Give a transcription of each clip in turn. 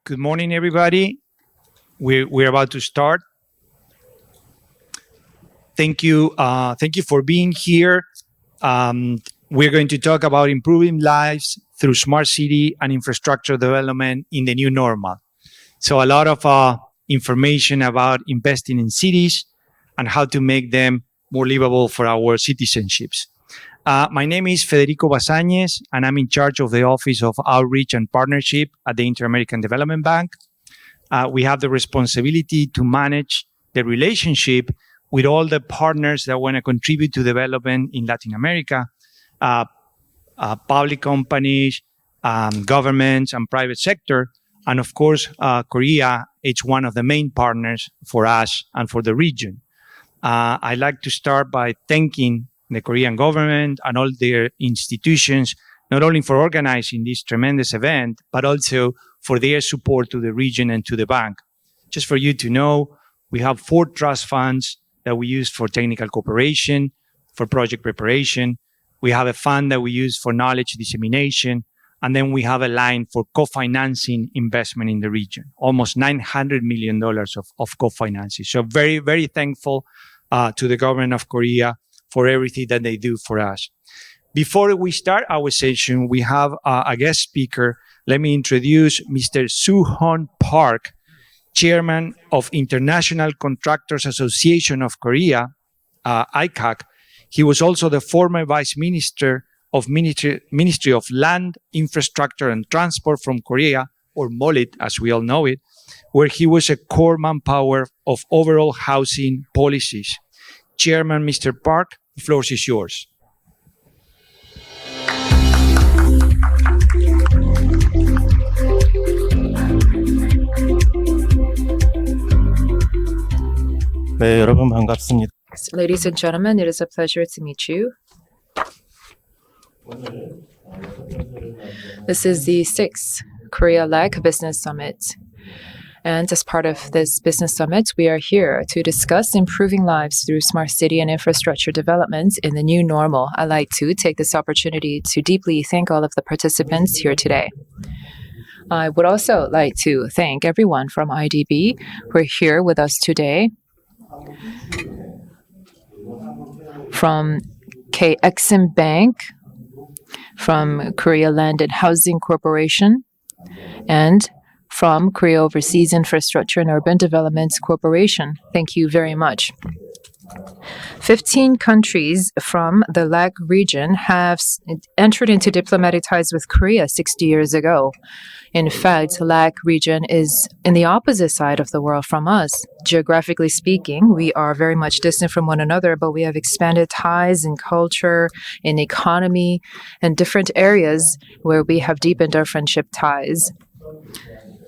Good morning, everybody. We're about to start. Thank you for being here. We're going to talk about improving lives through smart city and infrastructure development in the new normal. So a lot of information about investing in cities and how to make them more livable for our citizenships. My name is Federico Basañez, and I'm in charge of the Office of Outreach and Partnership at the Inter-American Development Bank. We have the responsibility to manage the relationship with all the partners that want to contribute to development in Latin America, public companies, governments, and private sector. And of course, Korea is one of the main partners for us and for the region. I'd like to start by thanking the Korean government and all their institutions, not only for organizing this tremendous event, but also for their support to the region and to the bank. Just for you to know, we have 4 trust funds that we use for technical cooperation, for project preparation. We have a fund that we use for knowledge dissemination. And then we have a line for co-financing investment in the region, almost $900 million of co-financing. So very, very thankful to the government of Korea for everything that they do for us. Before we start our session, we have a guest speaker. Let me introduce Mr. Soo-Hon Park, Chairman of International Contractors Association of Korea, ICAC. He was also the former Vice Minister of Ministry of Land, Infrastructure and Transport from Korea, or MOLIT as we all know it, where he was a core manpower of overall housing policies. Chairman, Mr. Park, the floor is yours. 네, 여러분 반갑습니다. Ladies and gentlemen, it is a pleasure to meet you. This is the 6th Korea-LAC Business Summit. And as part of this business summit, we are here to discuss improving lives through smart city and infrastructure development in the new normal. I'd like to take this opportunity to deeply thank all of the participants here today. I would also like to thank everyone from IDB who are here with us today, from K-Exim Bank, from Korea Land and Housing Corporation, and from Korea Overseas Infrastructure and Urban Development Corporation. Thank you very much. 15 countries from the LAC region have entered into diplomatic ties with Korea 60 years ago. In fact, LAC region is in the opposite side of the world from us. Geographically speaking, we are very much distant from one another, but we have expanded ties in culture, in economy, and different areas where we have deepened our friendship ties.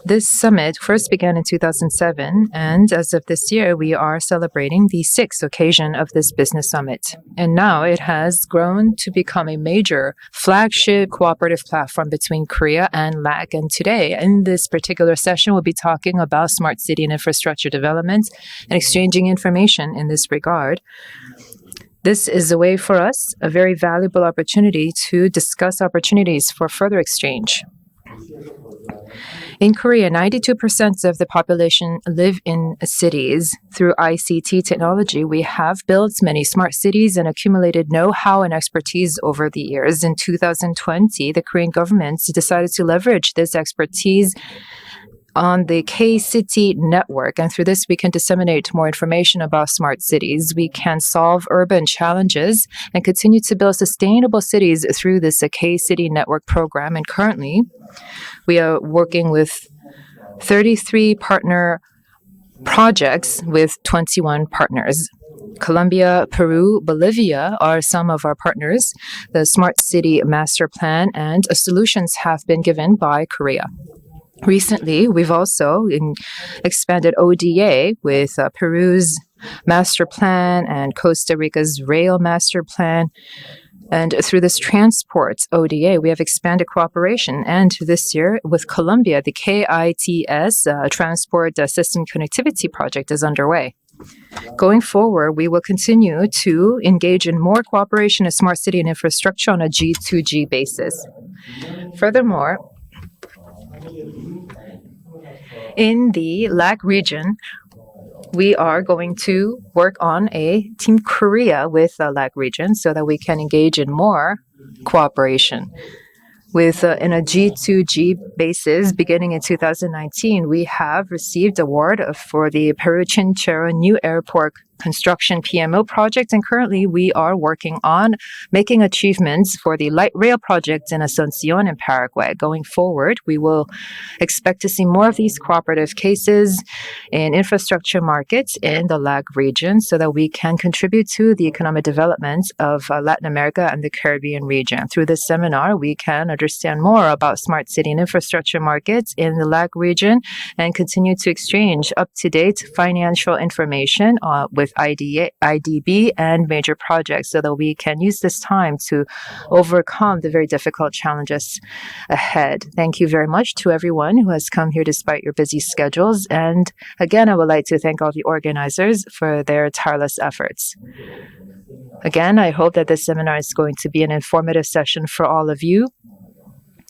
This summit first began in 2007, and as of this year, we are celebrating the 6th occasion of this business summit. And now it has grown to become a major flagship cooperative platform between Korea and LAC. And today, in this particular session, we'll be talking about smart city and infrastructure development and exchanging information in this regard. This is a way for us, a very valuable opportunity to discuss opportunities for further exchange. In Korea, 92% of the population live in cities. Through ICT technology, we have built many smart cities and accumulated know-how and expertise over the years. In 2020, the Korean government decided to leverage this expertise on the K-City network, and through this we can disseminate more information about smart cities. We can solve urban challenges and continue to build sustainable cities through this K-City network program. And currently, we are working with 33 partner projects with 21 partners. Colombia, Peru, Bolivia are some of our partners. The Smart City Master Plan and solutions have been given by Korea. Recently, we've also expanded ODA with Peru's master plan and Costa Rica's rail master plan. And through this transport ODA, we have expanded cooperation. And this year, with Colombia, the KITS Transport System Connectivity Project is underway. Going forward, we will continue to engage in more cooperation in smart city and infrastructure on a G2G basis. Furthermore, In the LAC region, we are going to work on a Team Korea with the LAC region so that we can engage in more cooperation. In a G2G basis, beginning in 2019, we have received award for the Peru Chinchero New Airport Construction PMO project, and currently we are working on making achievements for the light rail project in Asuncion in Paraguay. Going forward, we will expect to see more of these cooperative cases in infrastructure markets in the LAC region so that we can contribute to the economic development of Latin America and the Caribbean region. Through this seminar, we can understand more about smart city and infrastructure markets in the LAC region and continue to exchange up-to-date financial information with IDB and major projects so that we can use this time to overcome the very difficult challenges ahead. Thank you very much to everyone who has come here despite your busy schedules. And again, I would like to thank all the organizers for their tireless efforts. Again, I hope that this seminar is going to be an informative session for all of you.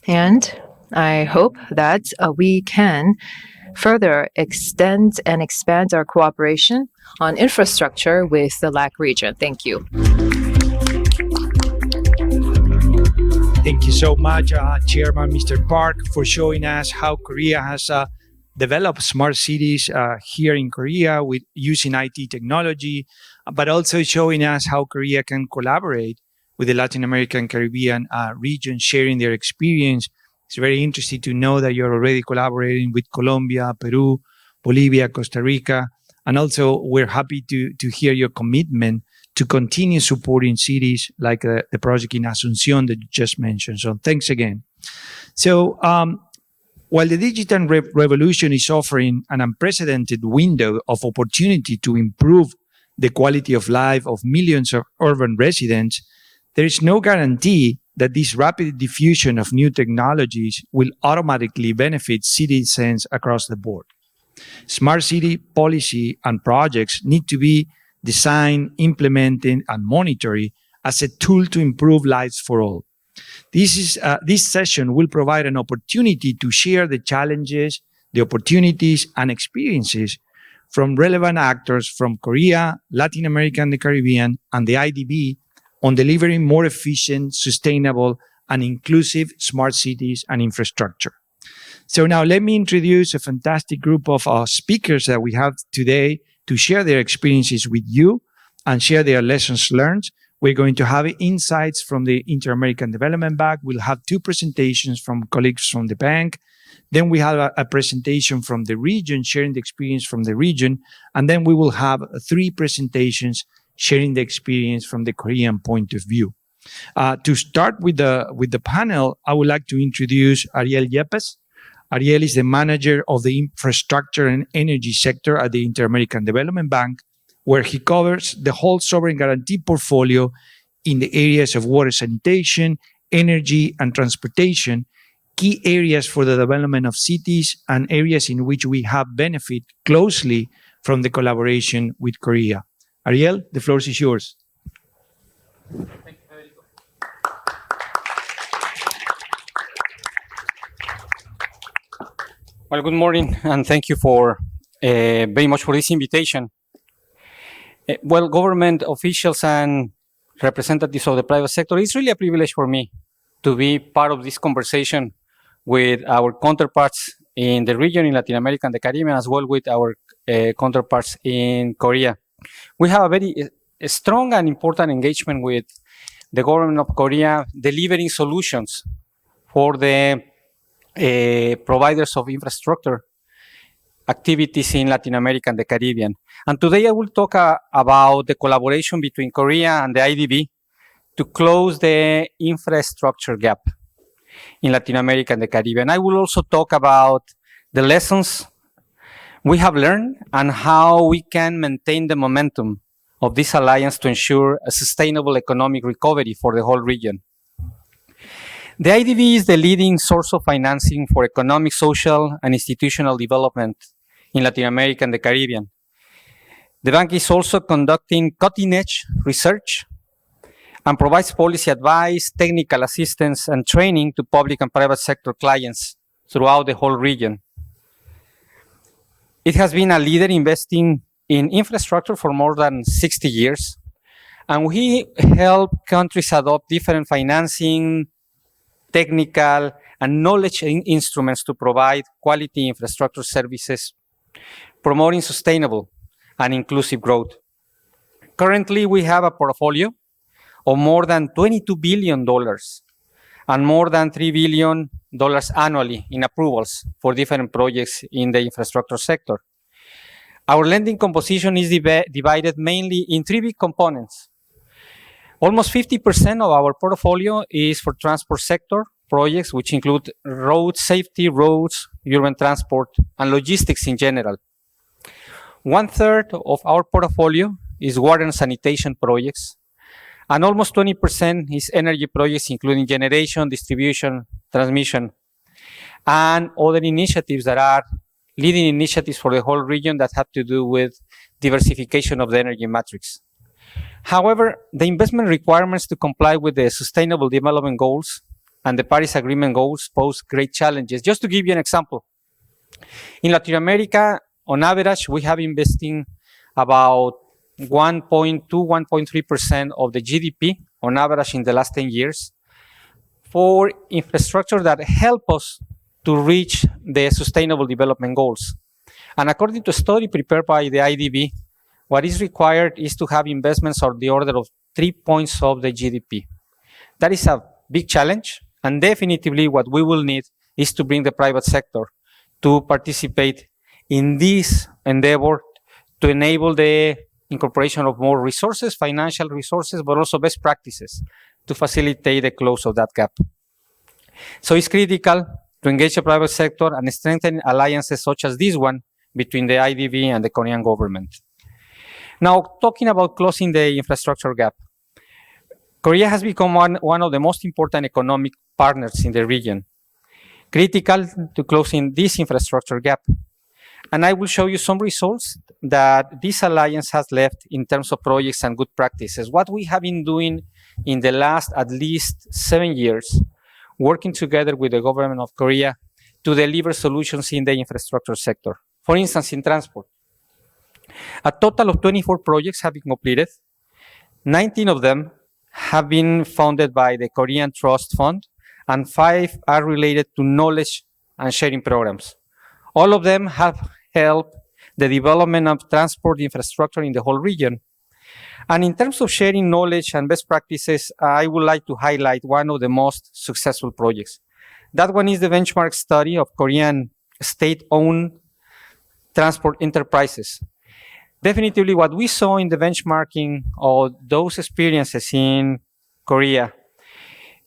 And I hope that we can further extend and expand our cooperation on infrastructure with the LAC region. Thank you. Thank you so much, Chairman Mr. Park, for showing us how Korea has developed smart cities here in Korea with using IT technology, but also showing us how Korea can collaborate with the Latin American Caribbean region, sharing their experience. It's very interesting to know that you're already collaborating with Colombia, Peru, Bolivia, Costa Rica, and also we're happy to hear your commitment to continue supporting cities like the project in Asuncion that you just mentioned. So thanks again. So while the digital revolution is offering an unprecedented window of opportunity to improve the quality of life of millions of urban residents, there is no guarantee that this rapid diffusion of new technologies will automatically benefit citizens across the board. Smart city policy and projects need to be designed, implemented, and monitored as a tool to improve lives for all. This session will provide an opportunity to share the challenges, the opportunities, and experiences from relevant actors from Korea, Latin America, and the Caribbean, and the IDB on delivering more efficient, sustainable, and inclusive smart cities and infrastructure. So now let me introduce a fantastic group of speakers that we have today to share their experiences with you and share their lessons learned. We're going to have insights from the Inter-American Development Bank. We'll have two presentations from colleagues from the bank. Then we have a presentation from the region, sharing the experience from the region. And then we will have three presentations sharing the experience from the Korean point of view. To start with the panel, I would like to introduce Ariel Yepes. Ariel is the manager of the infrastructure and energy sector at the Inter-American Development Bank, where he covers the whole sovereign guarantee portfolio in the areas of water sanitation, energy, and transportation, key areas for the development of cities and areas in which we have benefit closely from the collaboration with Korea. Ariel, the floor is yours. Thank you, Federico. Well, good morning, and thank you for very much for this invitation. Well, government officials and representatives of the private sector, it's really a privilege for me to be part of this conversation with our counterparts in the region, in Latin America and the Caribbean, as well with our counterparts in Korea. We have a very strong and important engagement with the government of Korea, delivering solutions for the providers of infrastructure activities in Latin America and the Caribbean. And today I will talk about the collaboration between Korea and the IDB to close the infrastructure gap in Latin America and the Caribbean. I will also talk about the lessons we have learned and how we can maintain the momentum of this alliance to ensure a sustainable economic recovery for the whole region. The IDB is the leading source of financing for economic, social, and institutional development in Latin America and the Caribbean. The bank is also conducting cutting-edge research and provides policy advice, technical assistance, and training to public and private sector clients throughout the whole region. It has been a leader investing in infrastructure for more than 60 years. And we help countries adopt different financing, technical, and knowledge instruments to provide quality infrastructure services, promoting sustainable and inclusive growth. Currently, we have a portfolio of more than $22 billion and more than $3 billion annually in approvals for different projects in the infrastructure sector. Our lending composition is divided mainly in three big components. Almost 50% of our portfolio is for transport sector projects, which include road safety, roads, urban transport, and logistics in general. 1/3 of our portfolio is water and sanitation projects, and almost 20% is energy projects, including generation, distribution, transmission, and other initiatives that are leading initiatives for the whole region that have to do with diversification of the energy matrix. However, the investment requirements to comply with the Sustainable Development Goals and the Paris Agreement goals pose great challenges. Just to give you an example, in Latin America, on average, we have investing about 1.2, 1.3% of the GDP on average in the last 10 years for infrastructure that help us to reach the Sustainable Development Goals. And according to a study prepared by the IDB, what is required is to have investments of the order of 3 points of the GDP. That is a big challenge, and definitively what we will need is to bring the private sector to participate in this endeavor to enable the incorporation of more resources, financial resources, but also best practices to facilitate the close of that gap. So it's critical to engage the private sector and strengthen alliances such as this one between the IDB and the Korean government. Now, talking about closing the infrastructure gap, Korea has become one of the most important economic partners in the region, critical to closing this infrastructure gap. And I will show you some results that this alliance has left in terms of projects and good practices. What we have been doing in the last at least 7 years, working together with the government of Korea to deliver solutions in the infrastructure sector. For instance, in transport, a total of 24 projects have been completed. 19 of them have been funded by the Korean Trust Fund, and 5 are related to knowledge and sharing programs. All of them have helped the development of transport infrastructure in the whole region. And in terms of sharing knowledge and best practices, I would like to highlight one of the most successful projects. That one is the benchmark study of Korean state-owned transport enterprises. Definitively, what we saw in the benchmarking of those experiences in Korea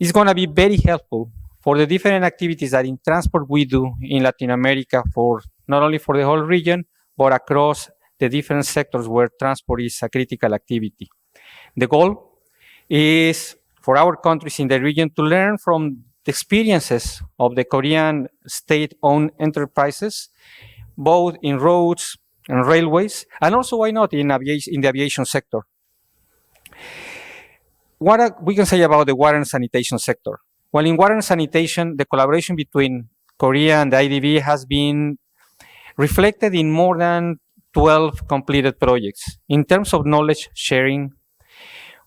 is going to be very helpful for the different activities that in transport we do in Latin America, for not only for the whole region, but across the different sectors where transport is a critical activity. The goal is for our countries in the region to learn from the experiences of the Korean state-owned enterprises, both in roads and railways, and also, why not, in the aviation sector. What we can say about the water and sanitation sector? Well, in water and sanitation, the collaboration between Korea and the IDB has been reflected in more than 12 completed projects. In terms of knowledge sharing,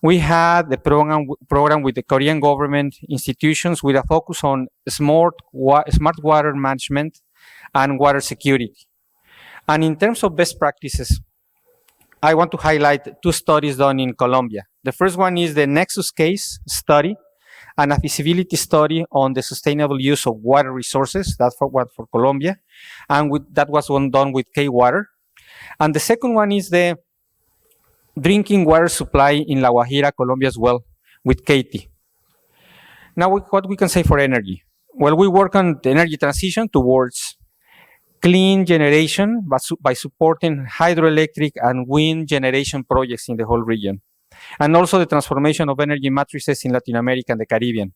we had the program with the Korean government institutions with a focus on smart water management and water security. And in terms of best practices, I want to highlight 2 studies done in Colombia. The first one is the Nexus Case study and a feasibility study on the sustainable use of water resources. That's for Colombia. And that was one done with K-Water. And the second one is the drinking water supply in La Guajira, Colombia as well, with KT. Now, what we can say for energy? Well, we work on the energy transition towards clean generation by supporting hydroelectric and wind generation projects in the whole region, and also the transformation of energy matrices in Latin America and the Caribbean.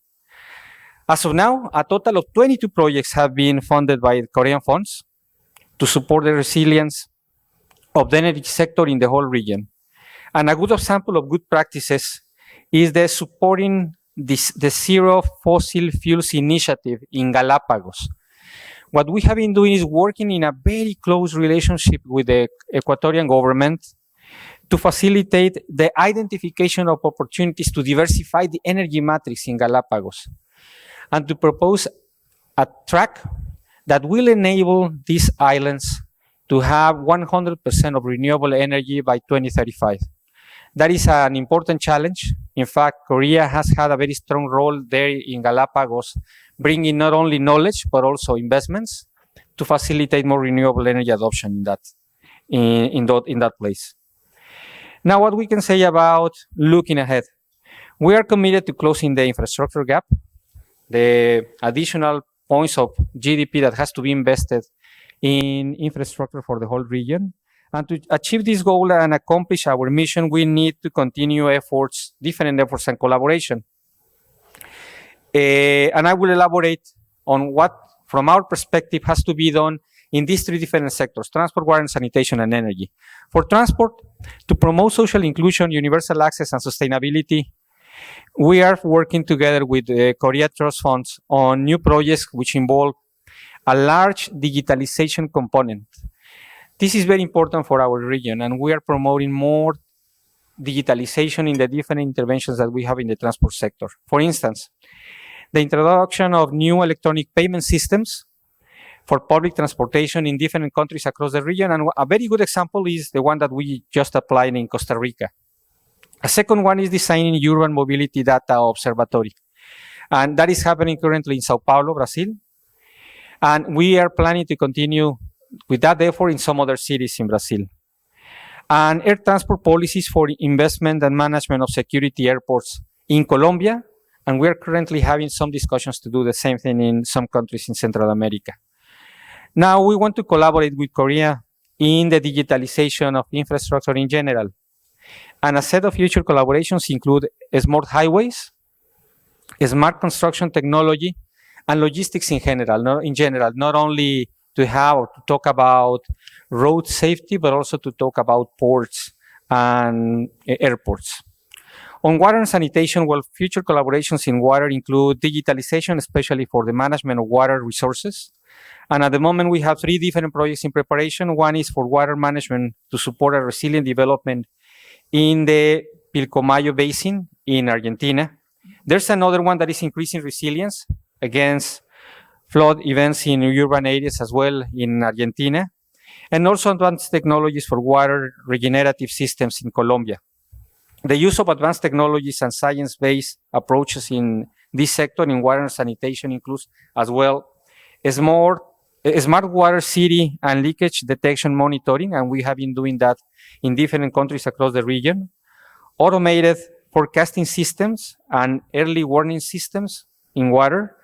As of now, a total of 22 projects have been funded by Korean funds to support the resilience of the energy sector in the whole region. And a good example of good practices is the supporting the Zero Fossil Fuels initiative in Galapagos, What we have been doing is working in a very close relationship with the Ecuadorian government to facilitate the identification of opportunities to diversify the energy matrix in Galapagos and to propose a track that will enable these islands to have 100% of renewable energy by 2035. That is an important challenge. In fact, Korea has had a very strong role there in Galapagos, bringing not only knowledge, but also investments to facilitate more renewable energy adoption in that place. Now, what we can say about looking ahead. We are committed to closing the infrastructure gap, the additional points of GDP that has to be invested in infrastructure for the whole region. And to achieve this goal and accomplish our mission, we need to continue efforts, different efforts and collaboration. And I will elaborate on what, from our perspective, has to be done in these three different sectors: transport, water, and sanitation, and energy. For transport, to promote social inclusion, universal access, and sustainability, we are working together with the Korea Trust Funds on new projects which involve a large digitalization component. This is very important for our region, and we are promoting more digitalization in the different interventions that we have in the transport sector. For instance, the introduction of new electronic payment systems for public transportation in different countries across the region. And a very good example is the one that we just applied in Costa Rica. A second one is designing urban mobility data observatory. And that is happening currently in Sao Paulo, Brazil. And we are planning to continue with that effort in some other cities in Brazil. And air transport policies for investment and management of security airports in Colombia. And we are currently having some discussions to do the same thing in some countries in Central America. Now, we want to collaborate with Korea in the digitalization of infrastructure in general. And a set of future collaborations include smart highways, smart construction technology, and logistics in general, not only to have or to talk about road safety, but also to talk about ports and airports. On water and sanitation, well, future collaborations in water include digitalization, especially for the management of water resources. And at the moment, we have 3 different projects in preparation. One is for water management to support a resilient development in the Pilcomayo Basin in Argentina. There's another one that is increasing resilience against flood events in urban areas as well in Argentina, and also advanced technologies for water regenerative systems in Colombia. The use of advanced technologies and science-based approaches in this sector in water and sanitation includes as well smart water city and leakage detection monitoring, and we have been doing that in different countries across the region, automated forecasting systems and early warning systems in water,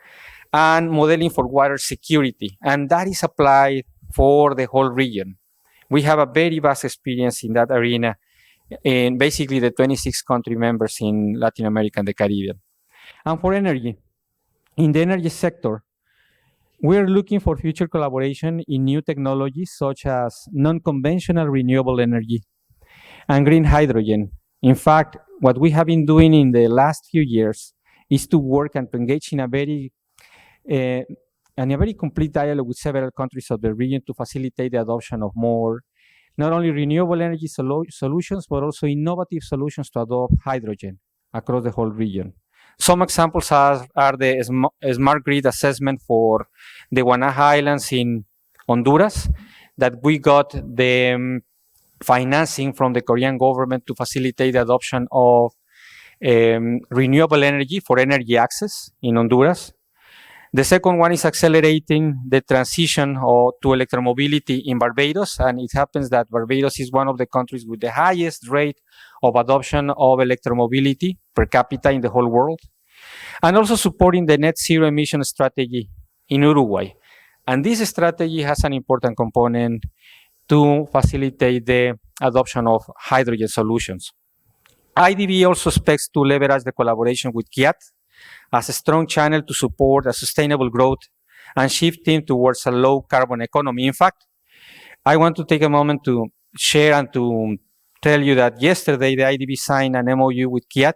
and modeling for water security. And that is applied for the whole region. We have a very vast experience in that arena in basically the 26 country members in Latin America and the Caribbean. And for energy, in the energy sector, we're looking for future collaboration in new technologies such as non-conventional renewable energy and green hydrogen. In fact, what we have been doing in the last few years is to work and to engage in a very complete dialogue with several countries of the region to facilitate the adoption of more, not only renewable energy solutions, but also innovative solutions to adopt hydrogen across the whole region. Some examples are the smart grid assessment for the Guanaja Islands in Honduras, that we got the financing from the Korean government to facilitate the adoption of renewable energy for energy access in Honduras. The second one is accelerating the transition to electromobility in Barbados, and it happens that Barbados is one of the countries with the highest rate of adoption of electromobility per capita in the whole world, and also supporting the net zero emission strategy in Uruguay. And this strategy has an important component to facilitate the adoption of hydrogen solutions. IDB also expects to leverage the collaboration with KIAT as a strong channel to support a sustainable growth and shifting towards a low carbon economy. In fact, I want to take a moment to share and to tell you that yesterday the IDB signed an MOU with KIAT,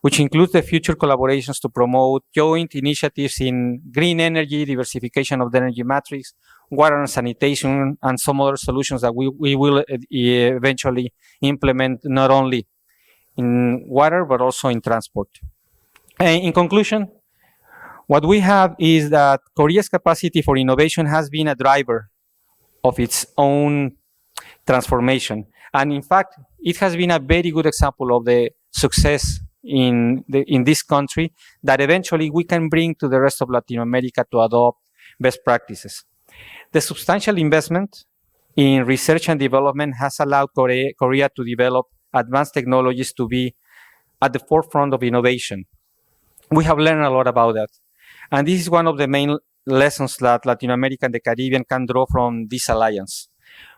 which includes the future collaborations to promote joint initiatives in green energy, diversification of the energy matrix, water and sanitation, and some other solutions that we will eventually implement not only in water, but also in transport. And in conclusion, what we have is that Korea's capacity for innovation has been a driver of its own transformation. And in fact, it has been a very good example of the success in this country that eventually we can bring to the rest of Latin America to adopt best practices. The substantial investment in research and development has allowed Korea to develop advanced technologies to be at the forefront of innovation. We have learned a lot about that. And this is one of the main lessons that Latin America and the Caribbean can draw from this alliance.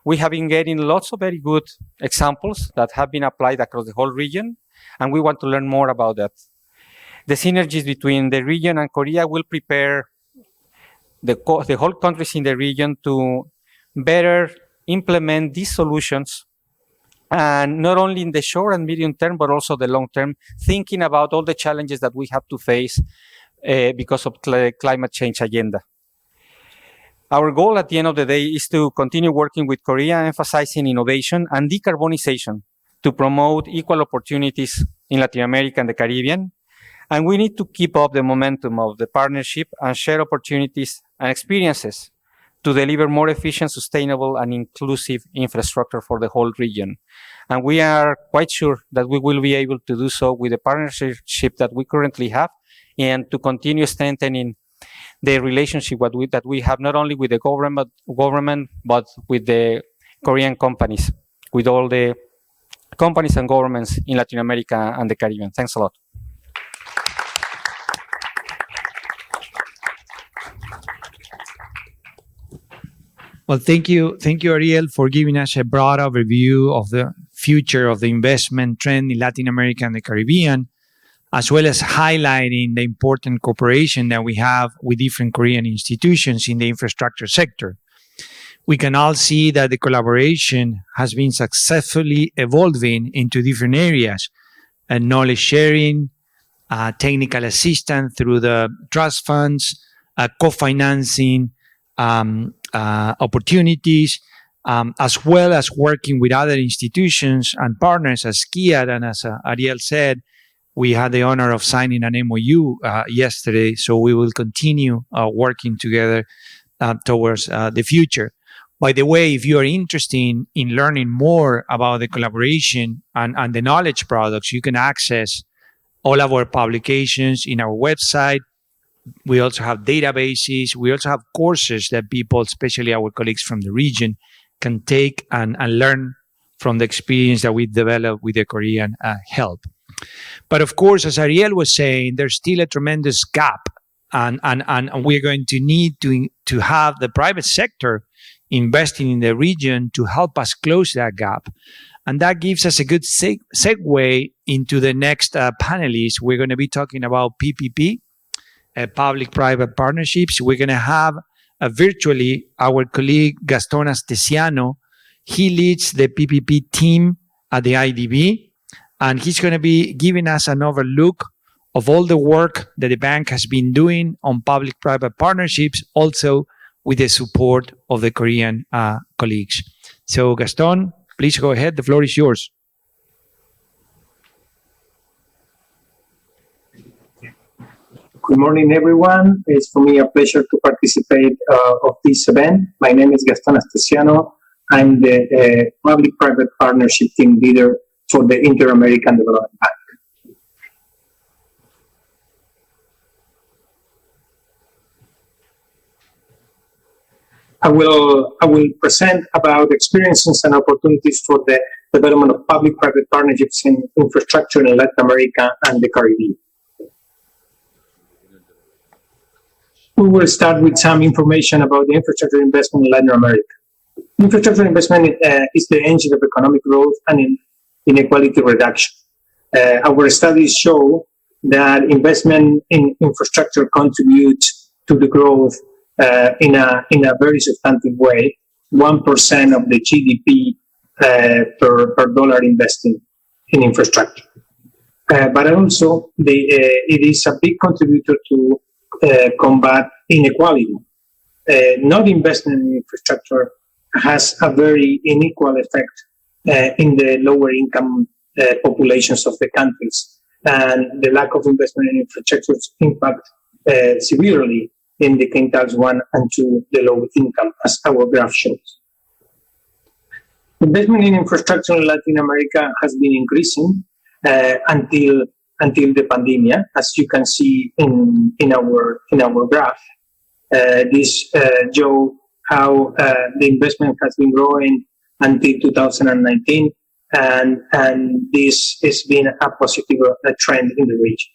We have been getting lots of very good examples that have been applied across the whole region, and we want to learn more about that. The synergies between the region and Korea will prepare the whole countries in the region to better implement these solutions, and not only in the short and medium term, but also the long term, thinking about all the challenges that we have to face because of climate change agenda. Our goal at the end of the day is to continue working with Korea, emphasizing innovation and decarbonization to promote equal opportunities in Latin America and the Caribbean. And we need to keep up the momentum of the partnership and share opportunities and experiences to deliver more efficient, sustainable, and inclusive infrastructure for the whole region. And we are quite sure that we will be able to do so with the partnership that we currently have, and to continue strengthening the relationship that we have not only with the government, but with the Korean companies, with all the companies and governments in Latin America and the Caribbean. Thanks a lot. Well, thank you, Ariel, for giving us a broad overview of the future of the investment trend in Latin America and the Caribbean, as well as highlighting the important cooperation that we have with different Korean institutions in the infrastructure sector. We can all see that the collaboration has been successfully evolving into different areas, and knowledge sharing, technical assistance through the trust funds, co-financing opportunities, as well as working with other institutions and partners as KIAD. And as Ariel said, we had the honor of signing an MOU yesterday, so we will continue working together towards the future. By the way, if you are interested in learning more about the collaboration and the knowledge products, you can access all of our publications in our website. We also have databases. We also have courses that people, especially our colleagues from the region, can take and learn from the experience that we developed with the Korean help. But of course, as Ariel was saying, there's still a tremendous gap, and we're going to need to have the private sector investing in the region to help us close that gap. And that gives us a good segue into the next panelist. We're going to be talking about PPP, public-private partnerships. We're going to have virtually our colleague Gaston Astesiano. He leads the PPP team at the IDB, and he's going to be giving us an overlook of all the work that the bank has been doing on public-private partnerships, also with the support of the Korean colleagues. So Gaston, please go ahead. The floor is yours. Good morning, everyone. It's for me a pleasure to participate of this event. My name is Gaston Astesiano. I'm the public-private partnership team leader for the Inter-American Development Bank. I will present about experiences and opportunities for the development of public-private partnerships in infrastructure in Latin America and the Caribbean. We will start with some information about the infrastructure investment in Latin America. Infrastructure investment is the engine of economic growth and inequality reduction. Our studies show that investment in infrastructure contributes to the growth in a very substantive way. 1% of the GDP per dollar invested in infrastructure. but also it is a big contributor to combat inequality. Not investment in infrastructure has a very unequal effect in the lower income populations of the countries, and the lack of investment in infrastructure impact severely in the quintiles 1 and 2, the low income, as our graph shows. Investment in infrastructure in Latin America has been increasing until the pandemic, as you can see in our graph. This shows how the investment has been growing until 2019, and this has been a positive trend in the region.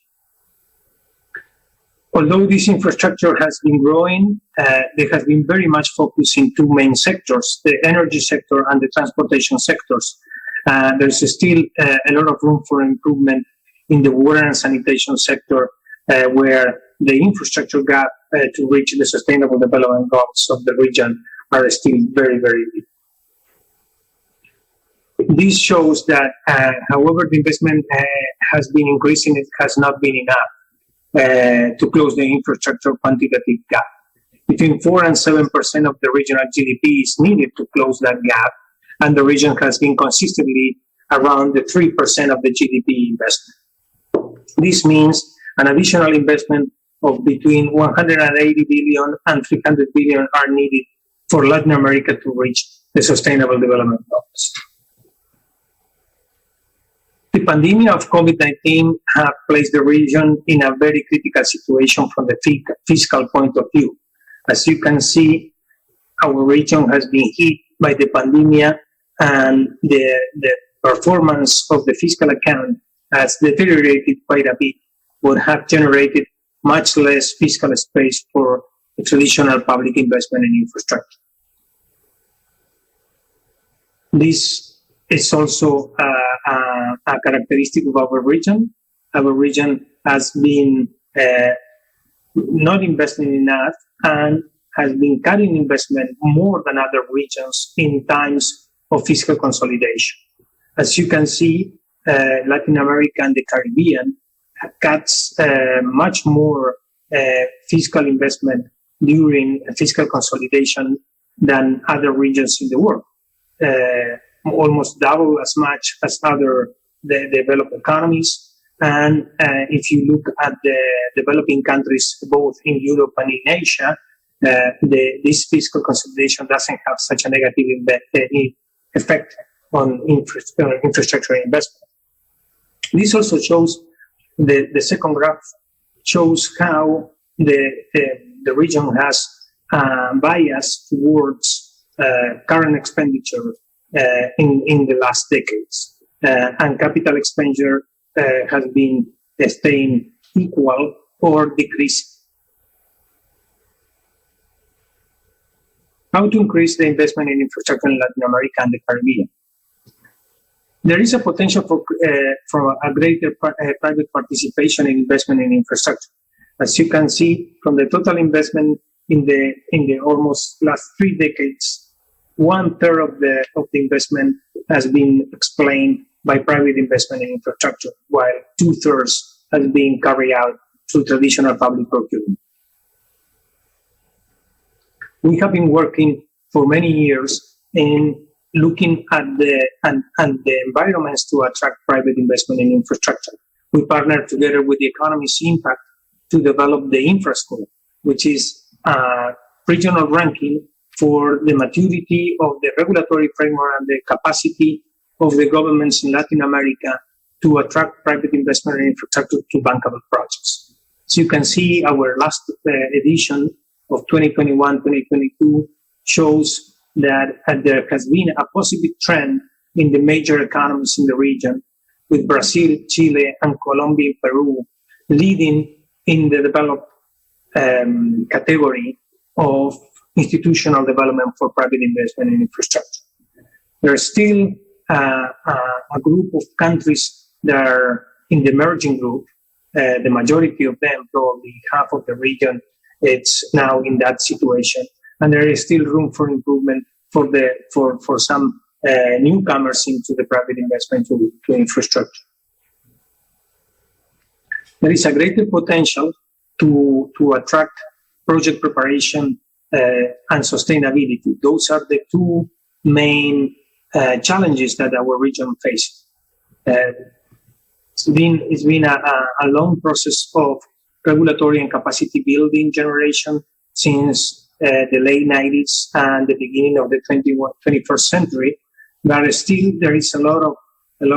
Although this infrastructure has been growing, there has been very much focus in two main sectors, the energy sector and the transportation sectors. There's still a lot of room for improvement in the water and sanitation sector, where the infrastructure gap to reach the sustainable development goals of the region are still very, very big. This shows that, however, the investment has been increasing, it has not been enough to close the infrastructure quantitative gap. Between 4 and 7% of the regional GDP is needed to close that gap, and the region has been consistently around the 3% of the GDP investment. This means an additional investment of between 180 billion and 300 billion are needed for Latin America to reach the sustainable development goals. The pandemic of COVID-19 has placed the region in a very critical situation from the fiscal point of view. As you can see, our region has been hit by the pandemic, and the performance of the fiscal account has deteriorated quite a bit, but have generated much less fiscal space for traditional public investment in infrastructure. This is also a characteristic of our region. Our region has been not investing enough and has been cutting investment more than other regions in times of fiscal consolidation. As you can see, Latin America and the Caribbean cuts much more fiscal investment during fiscal consolidation than other regions in the world. Almost double as much as other developed economies. And if you look at the developing countries, both in Europe and in Asia, this fiscal consolidation doesn't have such a negative effect on infrastructure investment. This also shows, the second graph shows how the region has bias towards current expenditure in the last decades, and capital expenditure has been staying equal or decreasing. How to increase the investment in infrastructure in Latin America and the Caribbean? There is a potential for a greater private participation in investment in infrastructure. As you can see from the total investment in the almost last 3 decades, 1/3 of the investment has been explained by private investment in infrastructure, while 2/3 has been carried out through traditional public procurement. We have been working for many years in looking at the environments to attract private investment in infrastructure. We partnered together with the Economies Impact to develop the InfraScore, which is a regional ranking for the maturity of the regulatory framework and the capacity of the governments in Latin America to attract private investment in infrastructure to bankable projects. So you can see our last edition of 2021-2022 shows that there has been a positive trend in the major economies in the region, with Brazil, Chile, and Colombia and Peru leading in the developed category of institutional development for private investment in infrastructure. There is still a group of countries that are in the emerging group. The majority of them, probably half of the region, it's now in that situation, and there is still room for improvement for some newcomers into the private investment to infrastructure. There is a greater potential to attract project preparation and sustainability. Those are the two main challenges that our region faces. It's been a long process of regulatory and capacity building generation since the late 90s and the beginning of the 21st century. But still, there is a lot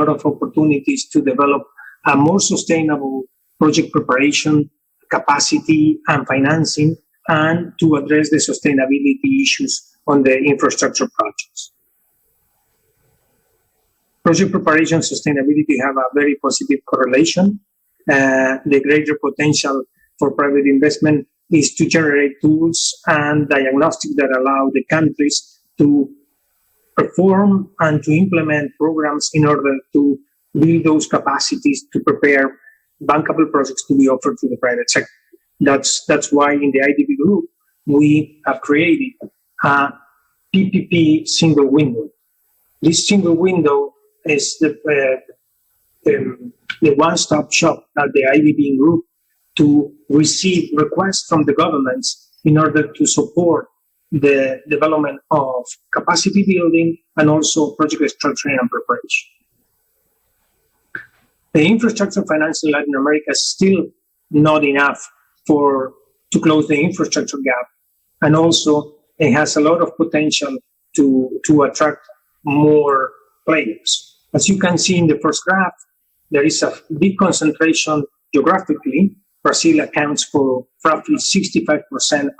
of opportunities to develop a more sustainable project preparation, capacity, and financing, and to address the sustainability issues on the infrastructure projects. Project preparation and sustainability have a very positive correlation. The greater potential for private investment is to generate tools and diagnostics that allow the countries to perform and to implement programs in order to build those capacities to prepare bankable projects to be offered to the private sector. That's why in the IDB group, we have created a PPP single window. This single window is the one-stop shop at the IDB group to receive requests from the governments in order to support the development of capacity building and also project structuring and preparation. The infrastructure finance in Latin America is still not enough to close the infrastructure gap, and also it has a lot of potential to attract more players. As you can see in the first graph, there is a big concentration geographically. Brazil accounts for roughly 65%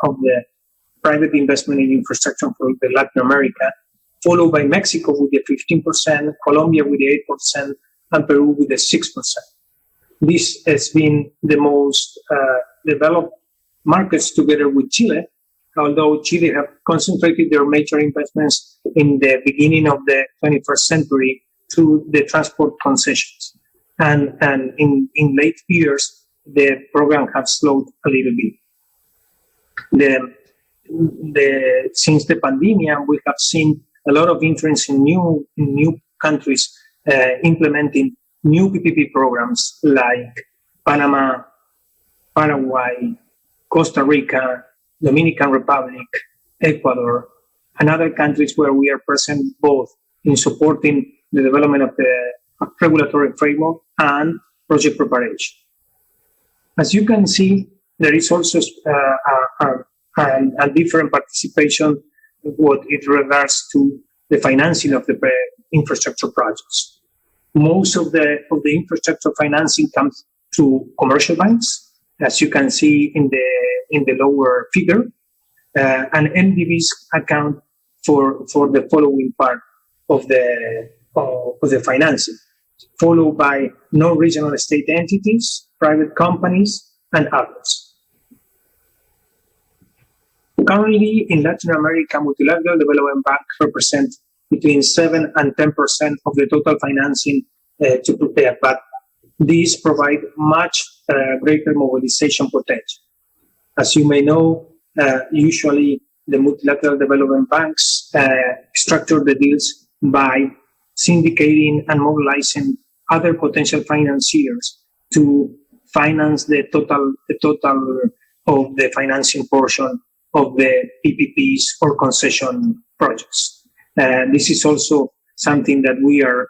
of the private investment in infrastructure for Latin America, followed by Mexico with the 15%, Colombia with the 8%, and Peru with the 6%. This has been the most developed markets together with Chile, although Chile have concentrated their major investments in the beginning of the 21st century through the transport concessions. And in late years, the program has slowed a little bit. Since the pandemic, we have seen a lot of interest in new countries implementing new PPP programs like Panama, Paraguay, Costa Rica, Dominican Republic, Ecuador, and other countries where we are present both in supporting the development of the regulatory framework and project preparation. As you can see, there is also a different participation what it regards to the financing of the infrastructure projects. Most of the infrastructure financing comes through commercial banks, as you can see in the lower figure, and MDBs account for the following part of the financing, followed by non-regional state entities, private companies, and others. Currently, in Latin America, multilateral development banks represent between 7 and 10% of the total financing to prepare, but these provide much greater mobilization potential. As you may know, usually the multilateral development banks structure the deals by syndicating and mobilizing other potential financiers to finance the total of the financing portion of the PPPs or concession projects. This is also something that we are,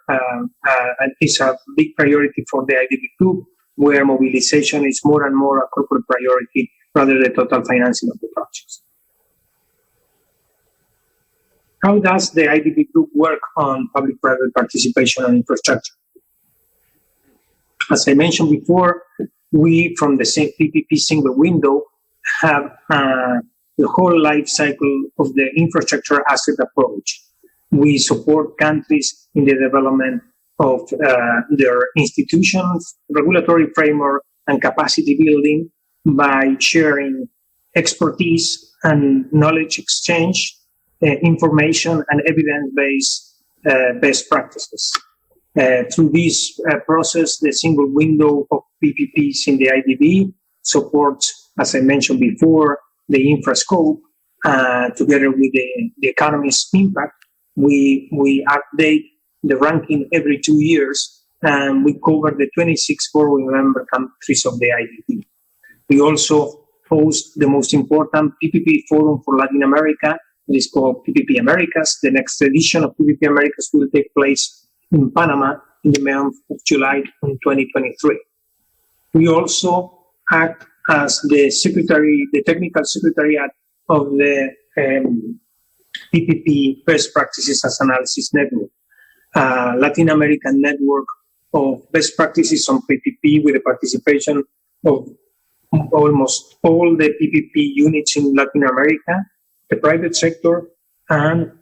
is a big priority for the IDB group, where mobilization is more and more a corporate priority rather than the total financing of the projects. How does the IDB group work on public-private participation on infrastructure? As I mentioned before, we, from the same PPP single window, have the whole life cycle of the infrastructure asset approach. We support countries in the development of their institutions, regulatory framework, and capacity building by sharing expertise and knowledge exchange, information, and evidence-based best practices. Through this process, the single window of PPPs in the IDB supports, as I mentioned before, the infra scope, together with the economies impact. We update the ranking every 2 years and we cover the 26 foreign member countries of the IDB. We also host the most important PPP forum for Latin America. It is called PPP Americas. The next edition of PPP Americas will take place in Panama in the month of July in 2023. We also act as the technical secretariat of the PPP Best Practices as Analysis Network, Latin American network of best practices on PPP with the participation of almost all the PPP units in Latin America, the private sector, and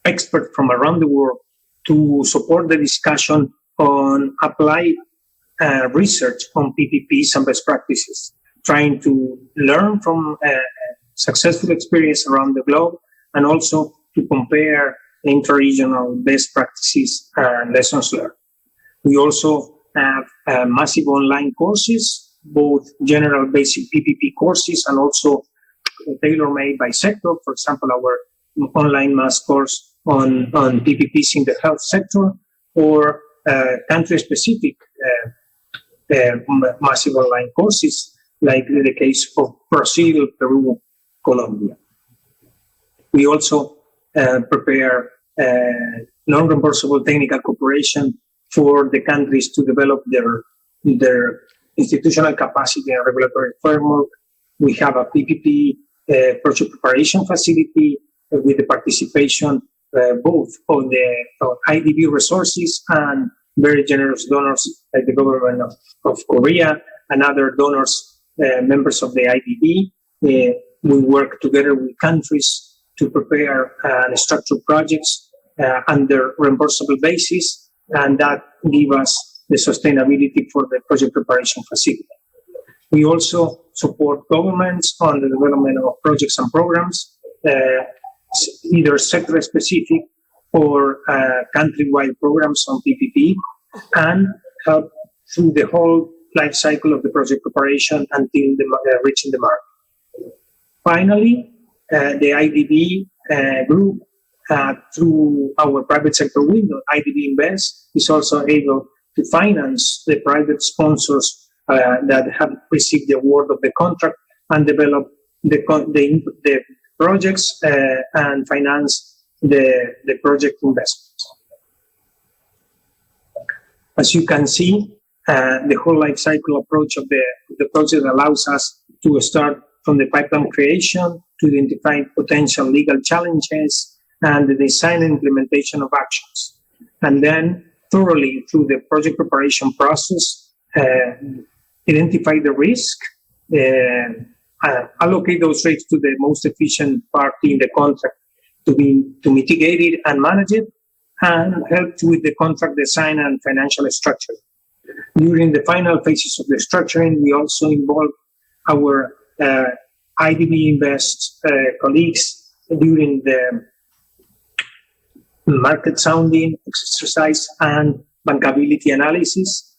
experts from around the world to support the discussion on applied research on PPPs and best practices, trying to learn from successful experience around the globe and also to compare inter-regional best practices and lessons learned. We also have massive online courses, both general basic PPP courses and also tailor-made by sector. For example, our online mass course on PPPs in the health sector, or country-specific massive online courses, like in the case of Brazil, Peru, Colombia. We also prepare non-reimbursable technical cooperation for the countries to develop their institutional capacity and regulatory framework. We have a PPP project preparation facility with the participation both of the IDB resources and very generous donors like the government of Korea and other donors, members of the IDB. We work together with countries to prepare and structure projects under reimbursable basis, and that gives us the sustainability for the project preparation facility. We also support governments on the development of projects and programs, either sector-specific or country-wide programs on PPP, and help through the whole life cycle of the project preparation until reaching the market. Finally, the IDB group, through our private sector window, IDB Invest, is also able to finance the private sponsors that have received the award of the contract and develop the projects and finance the project investments. As you can see, the whole life cycle approach of the project allows us to start from the pipeline creation to identify potential legal challenges and the design and implementation of actions. And then thoroughly through the project preparation process, identify the risk, allocate those risks to the most efficient party in the contract to mitigate it and manage it, and help with the contract design and financial structure. During the final phases of the structuring, we also involve our IDB Invest colleagues during the market sounding exercise and bankability analysis.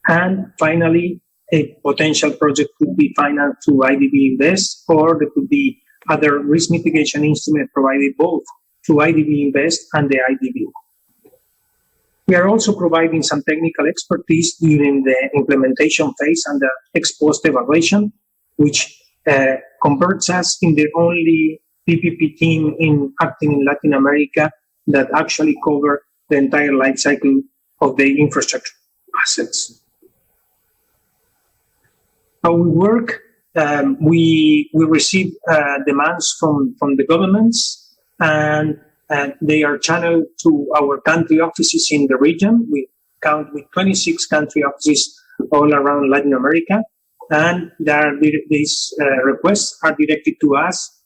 And finally, a potential project could be financed through IDB Invest, or there could be other risk mitigation instruments provided both through IDB Invest and the IDB. We are also providing some technical expertise during the implementation phase and the ex-post evaluation, which converts us in the only PPP team acting in Latin America that actually cover the entire life cycle of the infrastructure assets. How we work, we receive demands from the governments, and they are channeled to our country offices in the region. We count with 26 country offices all around Latin America, and these requests are directed to us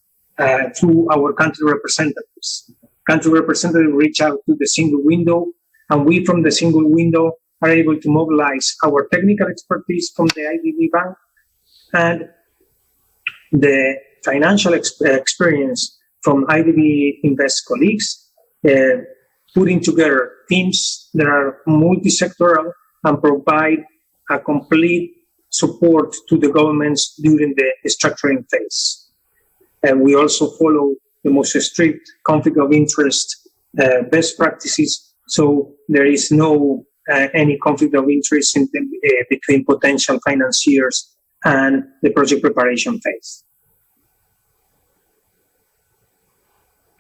through our country representatives. Country representatives reach out to the single window, and we from the single window are able to mobilize our technical expertise from the IDB Bank and the financial experience from IDB Invest colleagues, putting together teams that are multi-sectoral and provide a complete support to the governments during the structuring phase. And we also follow the most strict conflict of interest best practices, so there is no any conflict of interest between potential financiers and the project preparation phase.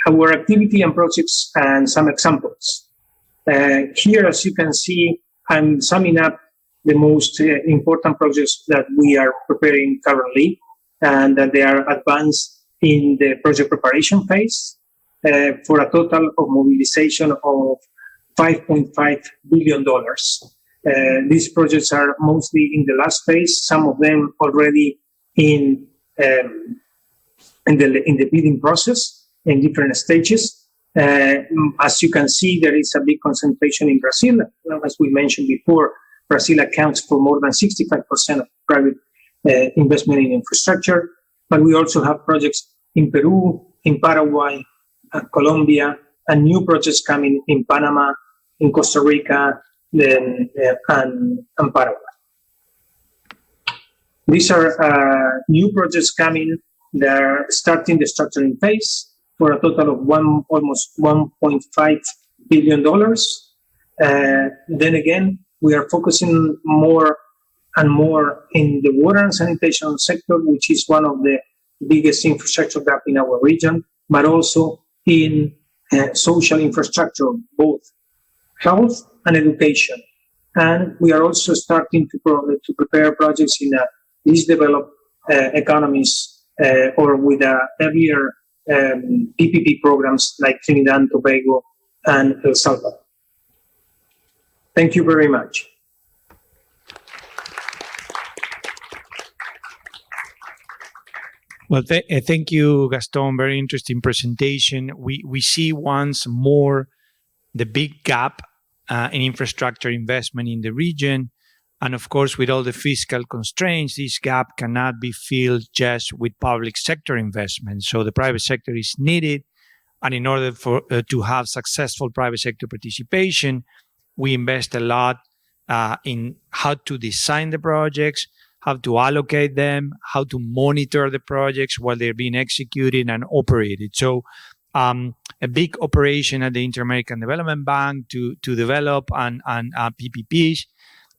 Our activity and projects and some examples. Here, as you can see, I'm summing up the most important projects that we are preparing currently, and that they are advanced in the project preparation phase for a total of mobilization of $5.5 billion. These projects are mostly in the last phase, some of them already in the bidding process in different stages. As you can see, there is a big concentration in Brazil. As we mentioned before, Brazil accounts for more than 65% of private investment in infrastructure, but we also have projects in Peru, in Paraguay, Colombia, and new projects coming in Panama, in Costa Rica, and Paraguay. These are new projects coming. They're starting the structuring phase for a total of almost $1.5 billion. Then again, we are focusing more and more in the water and sanitation sector, which is one of the biggest infrastructure gap in our region, but also in social infrastructure, both health and education. And we are also starting to prepare projects in least developed economies or with earlier PPP programs like Trinidad and Tobago and El Salvador. Thank you very much. Well, thank you, Gaston. Very interesting presentation. We see once more the big gap in infrastructure investment in the region. And of course, with all the fiscal constraints, this gap cannot be filled just with public sector investment. So the private sector is needed. And in order to have successful private sector participation, we invest a lot in how to design the projects, how to allocate them, how to monitor the projects while they're being executed and operated. So a big operation at the Inter-American Development Bank to develop and PPPs.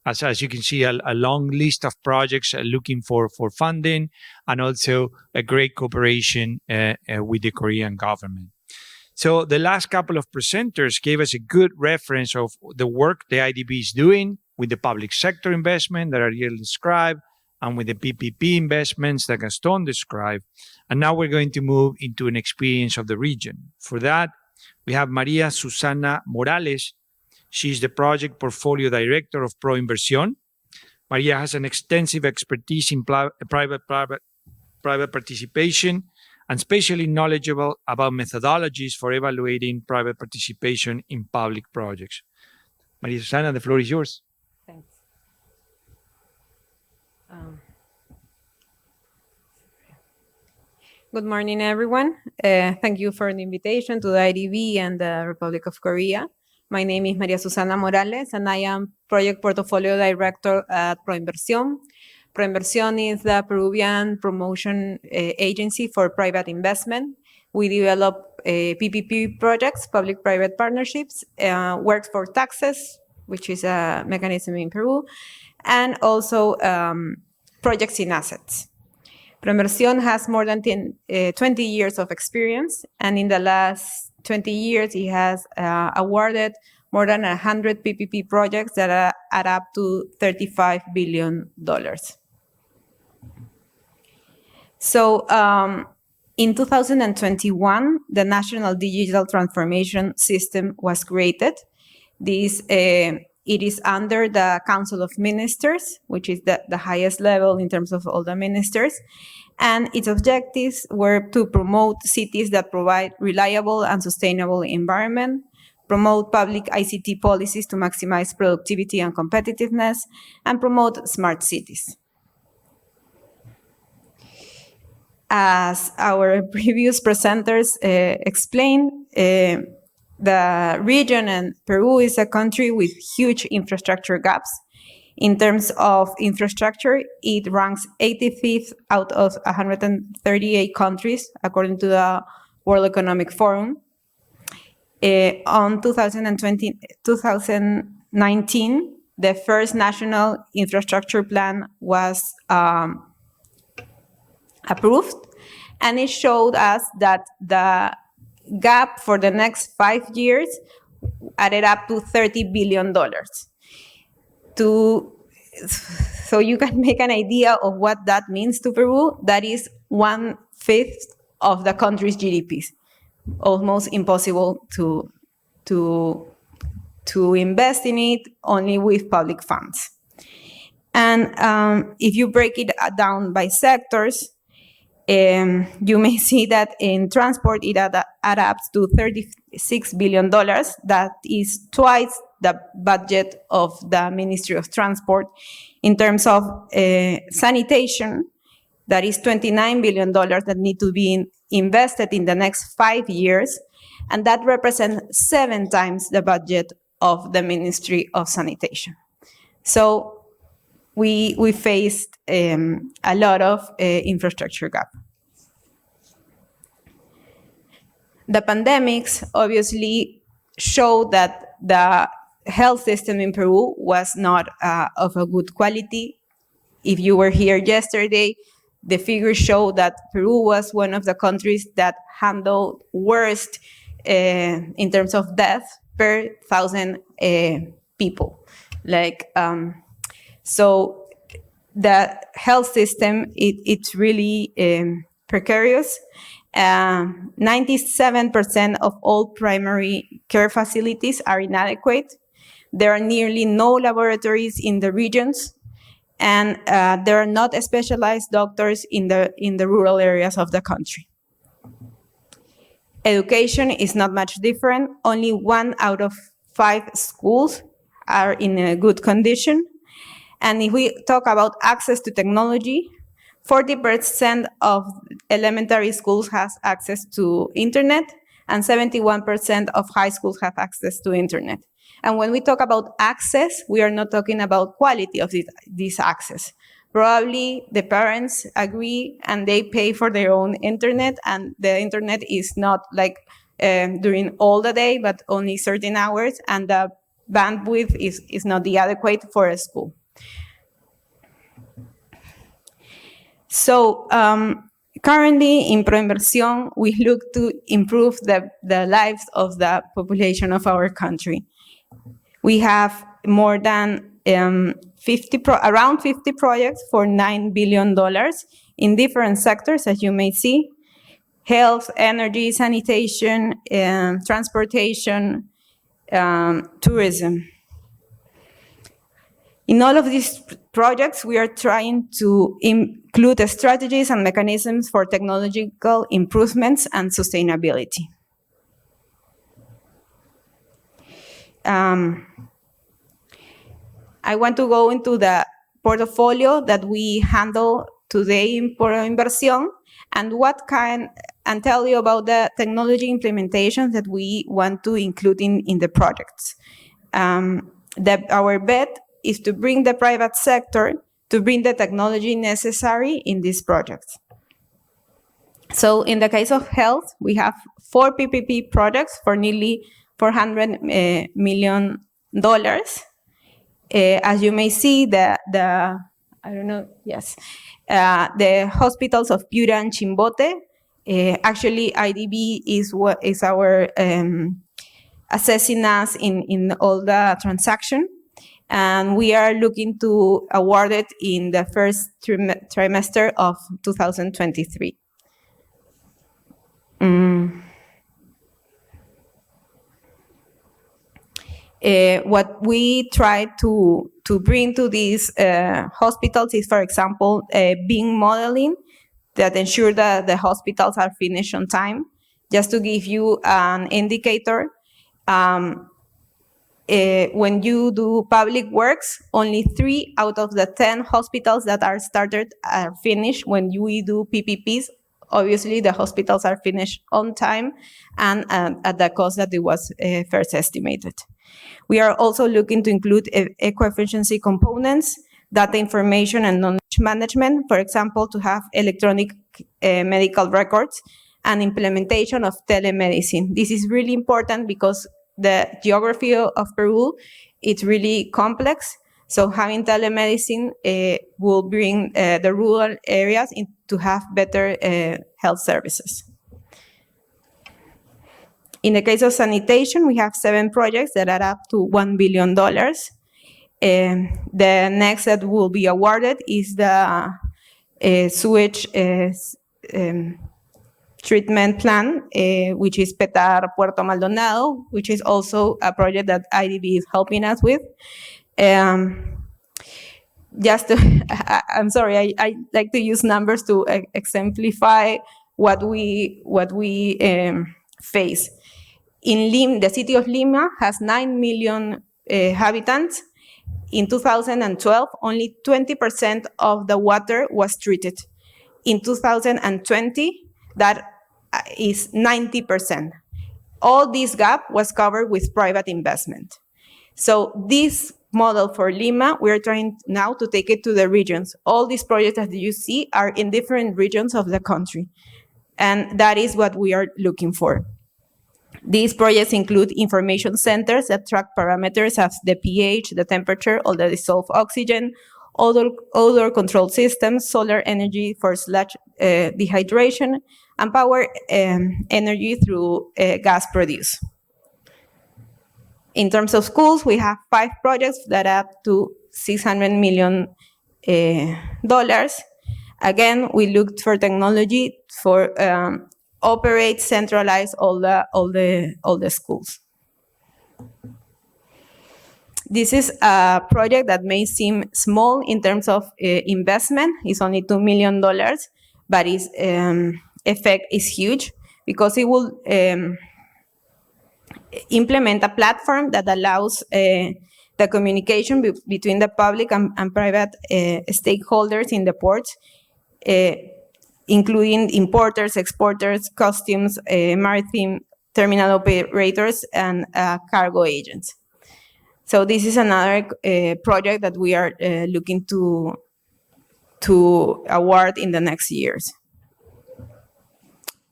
As you can see, a long list of projects looking for funding, and also a great cooperation with the Korean government. So the last couple of presenters gave us a good reference of the work the IDB is doing with the public sector investment that Ariel described, and with the PPP investments that Gaston described. And now we're going to move into an experience of the region. For that, we have Maria Susana Morales. She's the Project Portfolio Director of ProInversión. Maria has an extensive expertise in private participation and especially knowledgeable about methodologies for evaluating private participation in public projects. Maria Susana, the floor is yours. Thanks. Good morning, everyone. Thank you for the invitation to the IDB and the Republic of Korea. My name is Maria Susana Morales, and I am Project Portfolio Director at ProInversión. ProInversión is the Peruvian promotion agency for private investment. We develop PPP projects, public-private partnerships, works for taxes, which is a mechanism in Peru, and also projects in assets. ProInversión has more than 20 years of experience, and in the last 20 years, it has awarded more than 100 PPP projects that add up to $35 billion. So in 2021, the National Digital Transformation System was created. It is under the Council of Ministers, which is the highest level in terms of all the ministers. And its objectives were to promote cities that provide reliable and sustainable environment, promote public ICT policies to maximize productivity and competitiveness, and promote smart cities. As our previous presenters explained, the region and Peru is a country with huge infrastructure gaps. In terms of infrastructure, it ranks 85th out of 138 countries, according to the World Economic Forum. On 2020 2019, the first national infrastructure plan was approved, and it showed us that the gap for the next 5 years added up to $30 billion. So you can make an idea of what that means to Peru. That is 1/5 of the country's GDP. Almost impossible to invest in it only with public funds. And if you break it down by sectors, you may see that in transport it adds up to $36 billion. That is twice the budget of the Ministry of Transport. In terms of sanitation, that is $29 billion that need to be invested in the next 5 years, and that represents 7 times the budget of the Ministry of Sanitation. So we faced a lot of infrastructure gap. The pandemics obviously showed that the health system in Peru was not of a good quality. If you were here yesterday, the figures show that Peru was one of the countries that handled worst in terms of death per 1,000 people. So the health system, it's really precarious. 97% of all primary care facilities are inadequate. There are nearly no laboratories in the regions, and there are not specialized doctors in the rural areas of the country. Education is not much different. Only 1 out of 5 schools are in a good condition. And if we talk about access to technology, 40% of elementary schools has access to internet, and 71% of high schools have access to internet. And when we talk about access, we are not talking about quality of this access. Probably the parents agree and they pay for their own internet, and the internet is not like during all the day, but only certain hours, and the bandwidth is not the adequate for a school. So currently in Proinversión, we look to improve the lives of the population of our country. We have more than around 50 projects for $9 billion in different sectors, as you may see: health, energy, sanitation, transportation, tourism. In all of these projects, we are trying to include the strategies and mechanisms for technological improvements and sustainability. I want to go into the portfolio that we handle today in Proinversión and tell you about the technology implementations that we want to include in the projects. Our bet is to bring the private sector to bring the technology necessary in these projects. So in the case of health, we have 4 PPP projects for nearly $400 million. As you may see, the hospitals of Piura and Chimbote, actually IDB is our assessing us in all the transaction. And we are looking to award it in the first trimester of 2023. What we try to bring to these hospitals is, for example, being modeling that ensure that the hospitals are finished on time. Just to give you an indicator, when you do public works, only 3 out of the 10 hospitals that are started are finished. When we do PPPs, obviously the hospitals are finished on time and at the cost that it was first estimated. We are also looking to include eco-efficiency components, data information and knowledge management, for example, to have electronic medical records and implementation of telemedicine. This is really important because the geography of Peru, it's really complex. So having telemedicine will bring the rural areas to have better health services. In the case of sanitation, we have 7 projects that add up to $1 billion. The next that will be awarded is the sewage treatment plan, which is Petar Puerto Maldonado, which is also a project that IDB is helping us with. Just to, I'm sorry, I like to use numbers to exemplify what we face. In Lima, the city of Lima has 9 million inhabitants. In 2012, only 20% of the water was treated. In 2020, that is 90%. All this gap was covered with private investment. So this model for Lima, we're trying now to take it to the regions. All these projects that you see are in different regions of the country. And that is what we are looking for. These projects include information centers that track parameters as the pH, the temperature, or the dissolved oxygen, odor control systems, solar energy for sludge dehydration, and power energy through gas produced. In terms of schools, we have 5 projects that add up to $600 million. Again, we looked for technology for operate, centralize all the schools. This is a project that may seem small in terms of investment. It's only $2 million, but its effect is huge because it will implement a platform that allows the communication between the public and private stakeholders in the ports, including importers, exporters, customs, maritime terminal operators, and cargo agents. So this is another project that we are looking to award in the next years.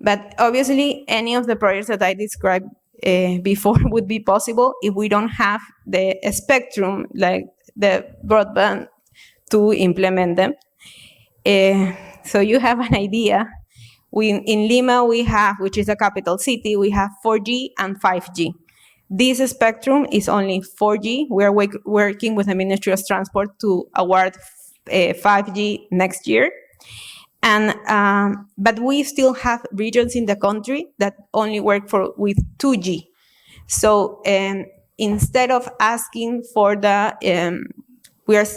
But obviously, any of the projects that I described before would be possible if we don't have the spectrum, like the broadband, to implement them. So you have an idea. In Lima, we have, which is the capital city, we have 4G and 5G. This spectrum is only 4G. We are working with the Ministry of Transport to award 5G next year. And but we still have regions in the country that only work with 2G. So instead of asking for the, we are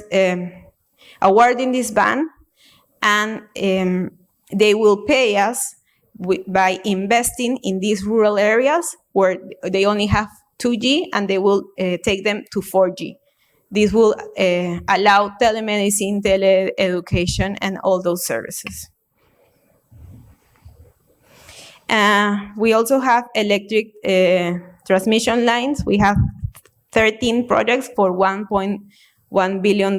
awarding this band, and they will pay us by investing in these rural areas where they only have 2G, and they will take them to 4G. This will allow telemedicine, teleeducation, and all those services. We also have electric transmission lines. We have 13 projects for $1.1 billion.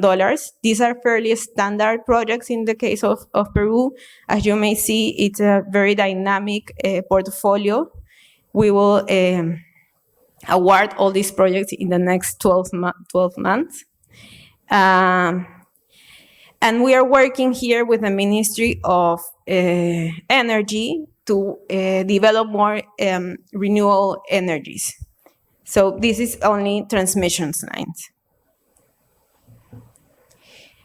These are fairly standard projects in the case of Peru. As you may see, it's a very dynamic portfolio. We will award all these projects in the next 12 months. And we are working here with the Ministry of Energy to develop more renewable energies. So this is only transmission lines.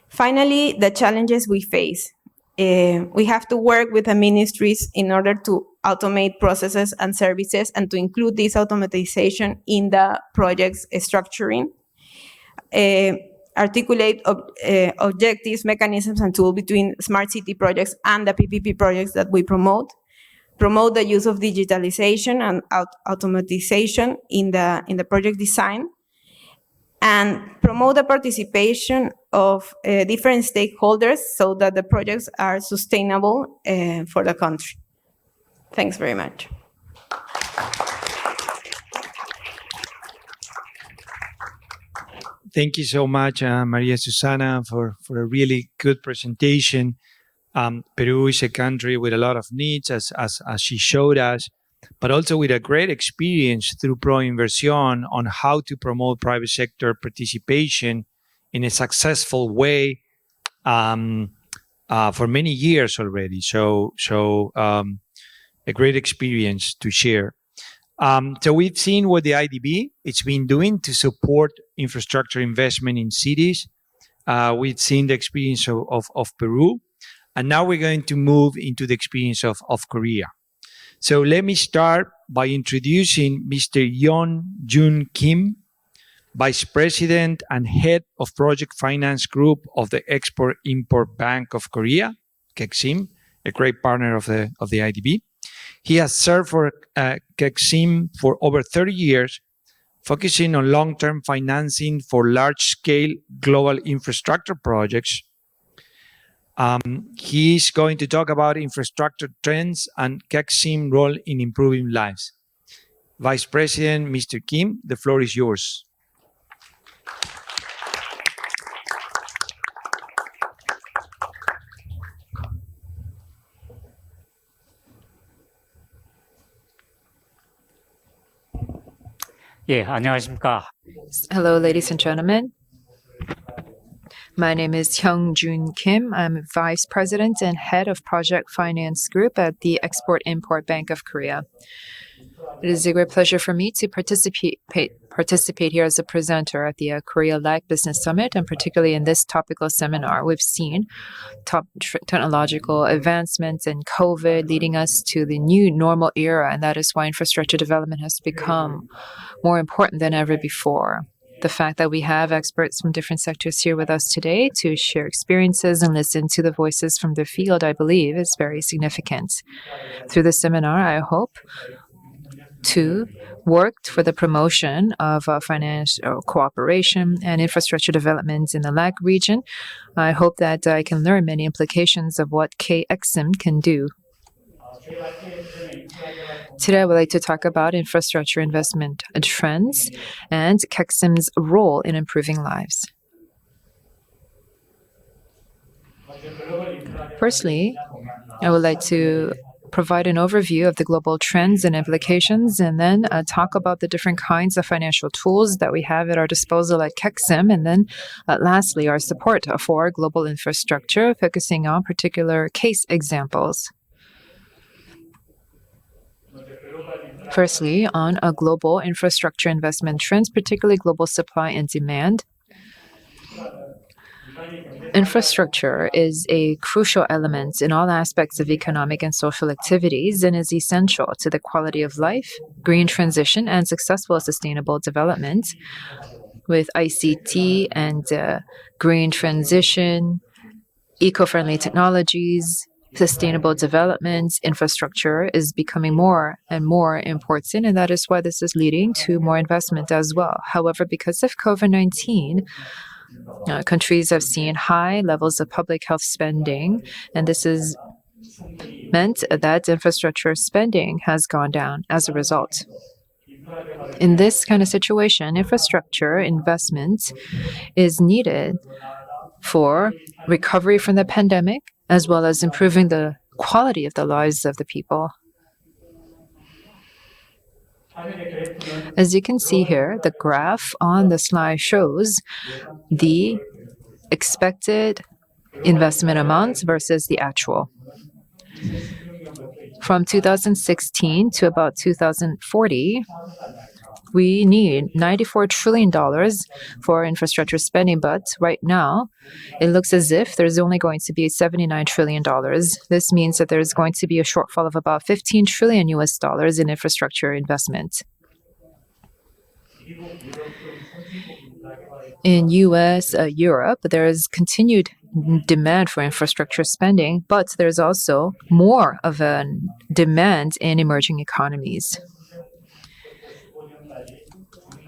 Finally, the challenges we face. We have to work with the ministries in order to automate processes and services and to include this automatization in the project's structuring. Articulate objectives, mechanisms, and tools between smart city projects and the PPP projects that we promote. Promote the use of digitalization and automatization in the project design. And promote the participation of different stakeholders so that the projects are sustainable for the country. Thanks very much. Thank you so much, Maria Susana, for a really good presentation. Peru is a country with a lot of needs, as she showed us. but also with a great experience through Proinversión on how to promote private sector participation in a successful way for many years already. So a great experience to share. So we've seen what the IDB it's been doing to support infrastructure investment in cities. We've seen the experience of Peru, and now we're going to move into the experience of Korea. So let me start by introducing Mr. Yeon-Jun Kim, Vice President and Head of Project Finance Group of the Export-Import Bank of Korea, KEXIM, a great partner of the IDB. He has served for KEXIM for over 30 years, focusing on long-term financing for large-scale global infrastructure projects. He's going to talk about infrastructure trends and KEXIM role in improving lives. Vice President, Mr. Kim, the floor is yours. 예, 안녕하십니까. Hello, ladies and gentlemen. My name is Hyung-Jun Kim. I'm Vice President and Head of Project Finance Group at the Export-Import Bank of Korea. It is a great pleasure for me to participate here as a presenter at the Korea-LAC Business Summit, and particularly in this topical seminar. We've seen top technological advancements and COVID leading us to the new normal era, and that is why infrastructure development has become more important than ever before. The fact that we have experts from different sectors here with us today to share experiences and listen to the voices from the field, I believe, is very significant. Through this seminar, I hope to work for the promotion of financial cooperation and infrastructure development in the LAC region. I hope that I can learn many implications of what KEXIM can do. Today, I would like to talk about infrastructure investment trends and KEXIM's role in improving lives. Firstly, I would like to provide an overview of the global trends and implications, and then talk about the different kinds of financial tools that we have at our disposal at KEXIM, and then lastly, our support for global infrastructure, focusing on particular case examples. Firstly, on a global infrastructure investment trends, particularly global supply and demand. Infrastructure is a crucial element in all aspects of economic and social activities and is essential to the quality of life, green transition, and successful sustainable development. With ICT and green transition, eco-friendly technologies, sustainable development, infrastructure is becoming more and more important, and that is why this is leading to more investment as well. However, because of COVID-19, countries have seen high levels of public health spending, and this has meant that infrastructure spending has gone down as a result. In this kind of situation, infrastructure investment is needed for recovery from the pandemic, as well as improving the quality of the lives of the people. As you can see here, the graph on the slide shows the expected investment amounts versus the actual. From 2016 to about 2040, we need $94 trillion for infrastructure spending, but right now, it looks as if there's only going to be $79 trillion. This means that there's going to be a shortfall of about $15 trillion in infrastructure investment. In US, Europe, there is continued demand for infrastructure spending, but there's also more of a demand in emerging economies.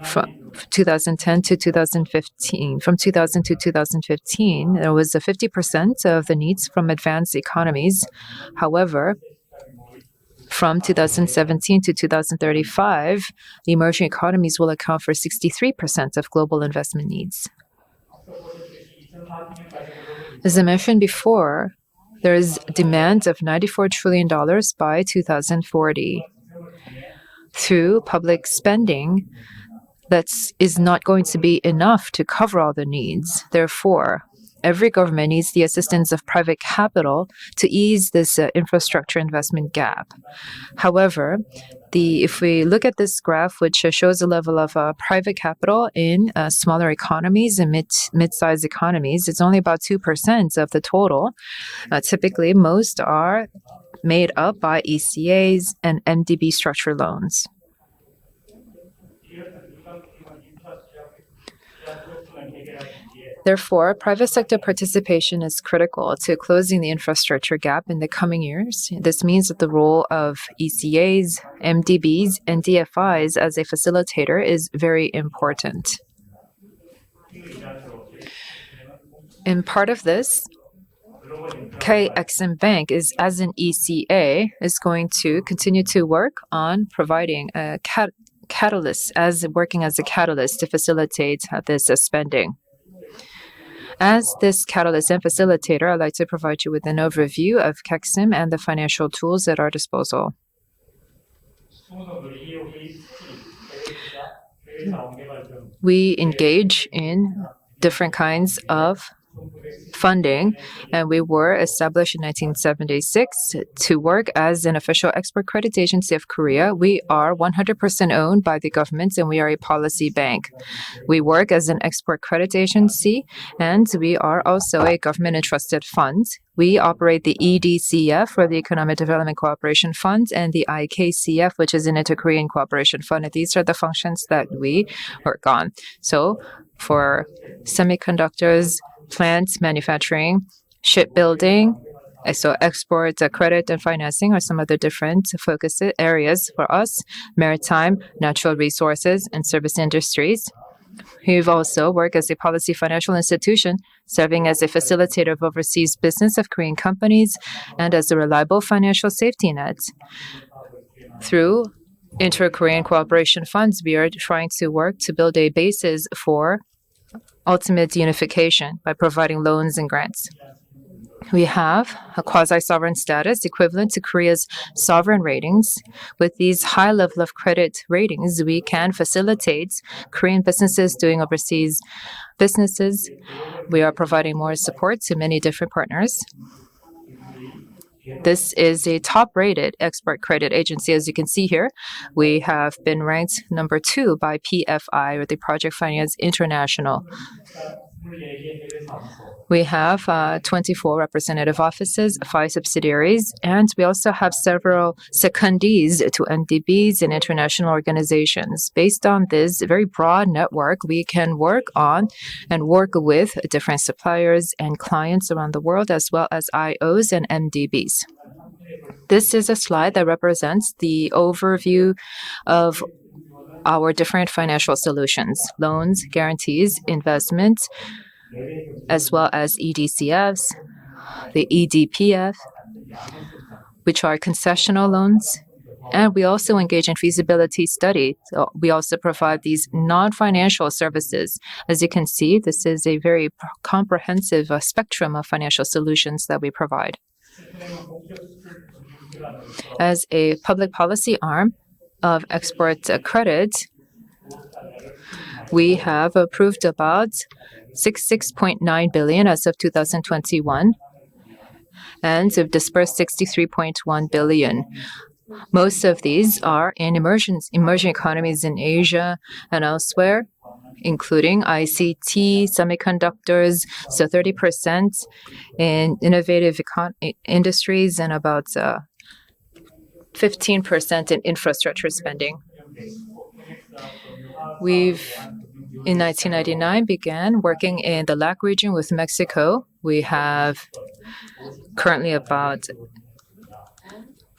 From 2010 to 2015, from 2000 to 2015, there was a 50% of the needs from advanced economies. However, from 2017 to 2035, the emerging economies will account for 63% of global investment needs. As I mentioned before, there is demand of $94 trillion by 2040. through public spending that is not going to be enough to cover all the needs. Therefore, every government needs the assistance of private capital to ease this infrastructure investment gap. However, if we look at this graph, which shows the level of private capital in smaller economies and mid-sized economies, it's only about 2% of the total. Typically, most are made up by ECAs and MDB structure loans. Therefore, private sector participation is critical to closing the infrastructure gap in the coming years. This means that the role of ECAs, MDBs, and DFIs as a facilitator is very important. In part of this, KEXIM Bank as an ECA is going to continue to work on providing a working as a catalyst to facilitate this spending. As this catalyst and facilitator, I'd like to provide you with an overview of KEXIM and the financial tools at our disposal. We engage in different kinds of funding, and we were established in 1976 to work as an official export credit agency of Korea. We are 100% owned by the government, and we are a policy bank. We work as an export credit agency, and we are also a government entrusted fund. We operate the EDCF, or the Economic Development Cooperation Fund, and the IKCF, which is an Inter-Korean Cooperation Fund. And these are the functions that we work on. So for semiconductors, plant manufacturing, shipbuilding, so export, credit, and financing are some of the different focus areas for us. Maritime, natural resources, and service industries. We've also worked as a policy financial institution, serving as a facilitator of overseas business of Korean companies and as a reliable financial safety net. Through Inter-Korean Cooperation Funds, we are trying to work to build a basis for ultimate unification by providing loans and grants. We have a quasi-sovereign status equivalent to Korea's sovereign ratings. With these high level of credit ratings, we can facilitate Korean businesses doing overseas businesses. We are providing more support to many different partners. This is a top-rated export credit agency. As you can see here, we have been ranked number 2 by PFI, or the Project Finance International. We have 24 representative offices, 5 subsidiaries, and we also have several secondees to NDBs and international organizations. Based on this very broad network, we can work on and work with different suppliers and clients around the world, as well as IOs and MDBs. This is a slide that represents the overview of our different financial solutions: loans, guarantees, investments, as well as EDCFs, the EDPF, which are concessional loans. And we also engage in feasibility study. So we also provide these non-financial services. As you can see, this is a very comprehensive spectrum of financial solutions that we provide. As a public policy arm of export credit, we have approved about 66.9 billion as of 2021, and have dispersed 63.1 billion. Most of these are in emerging economies in Asia and elsewhere, including ICT, semiconductors, so 30% in innovative industries and about 15% in infrastructure spending. In 1999, began working in the LAC region with Mexico. We have currently about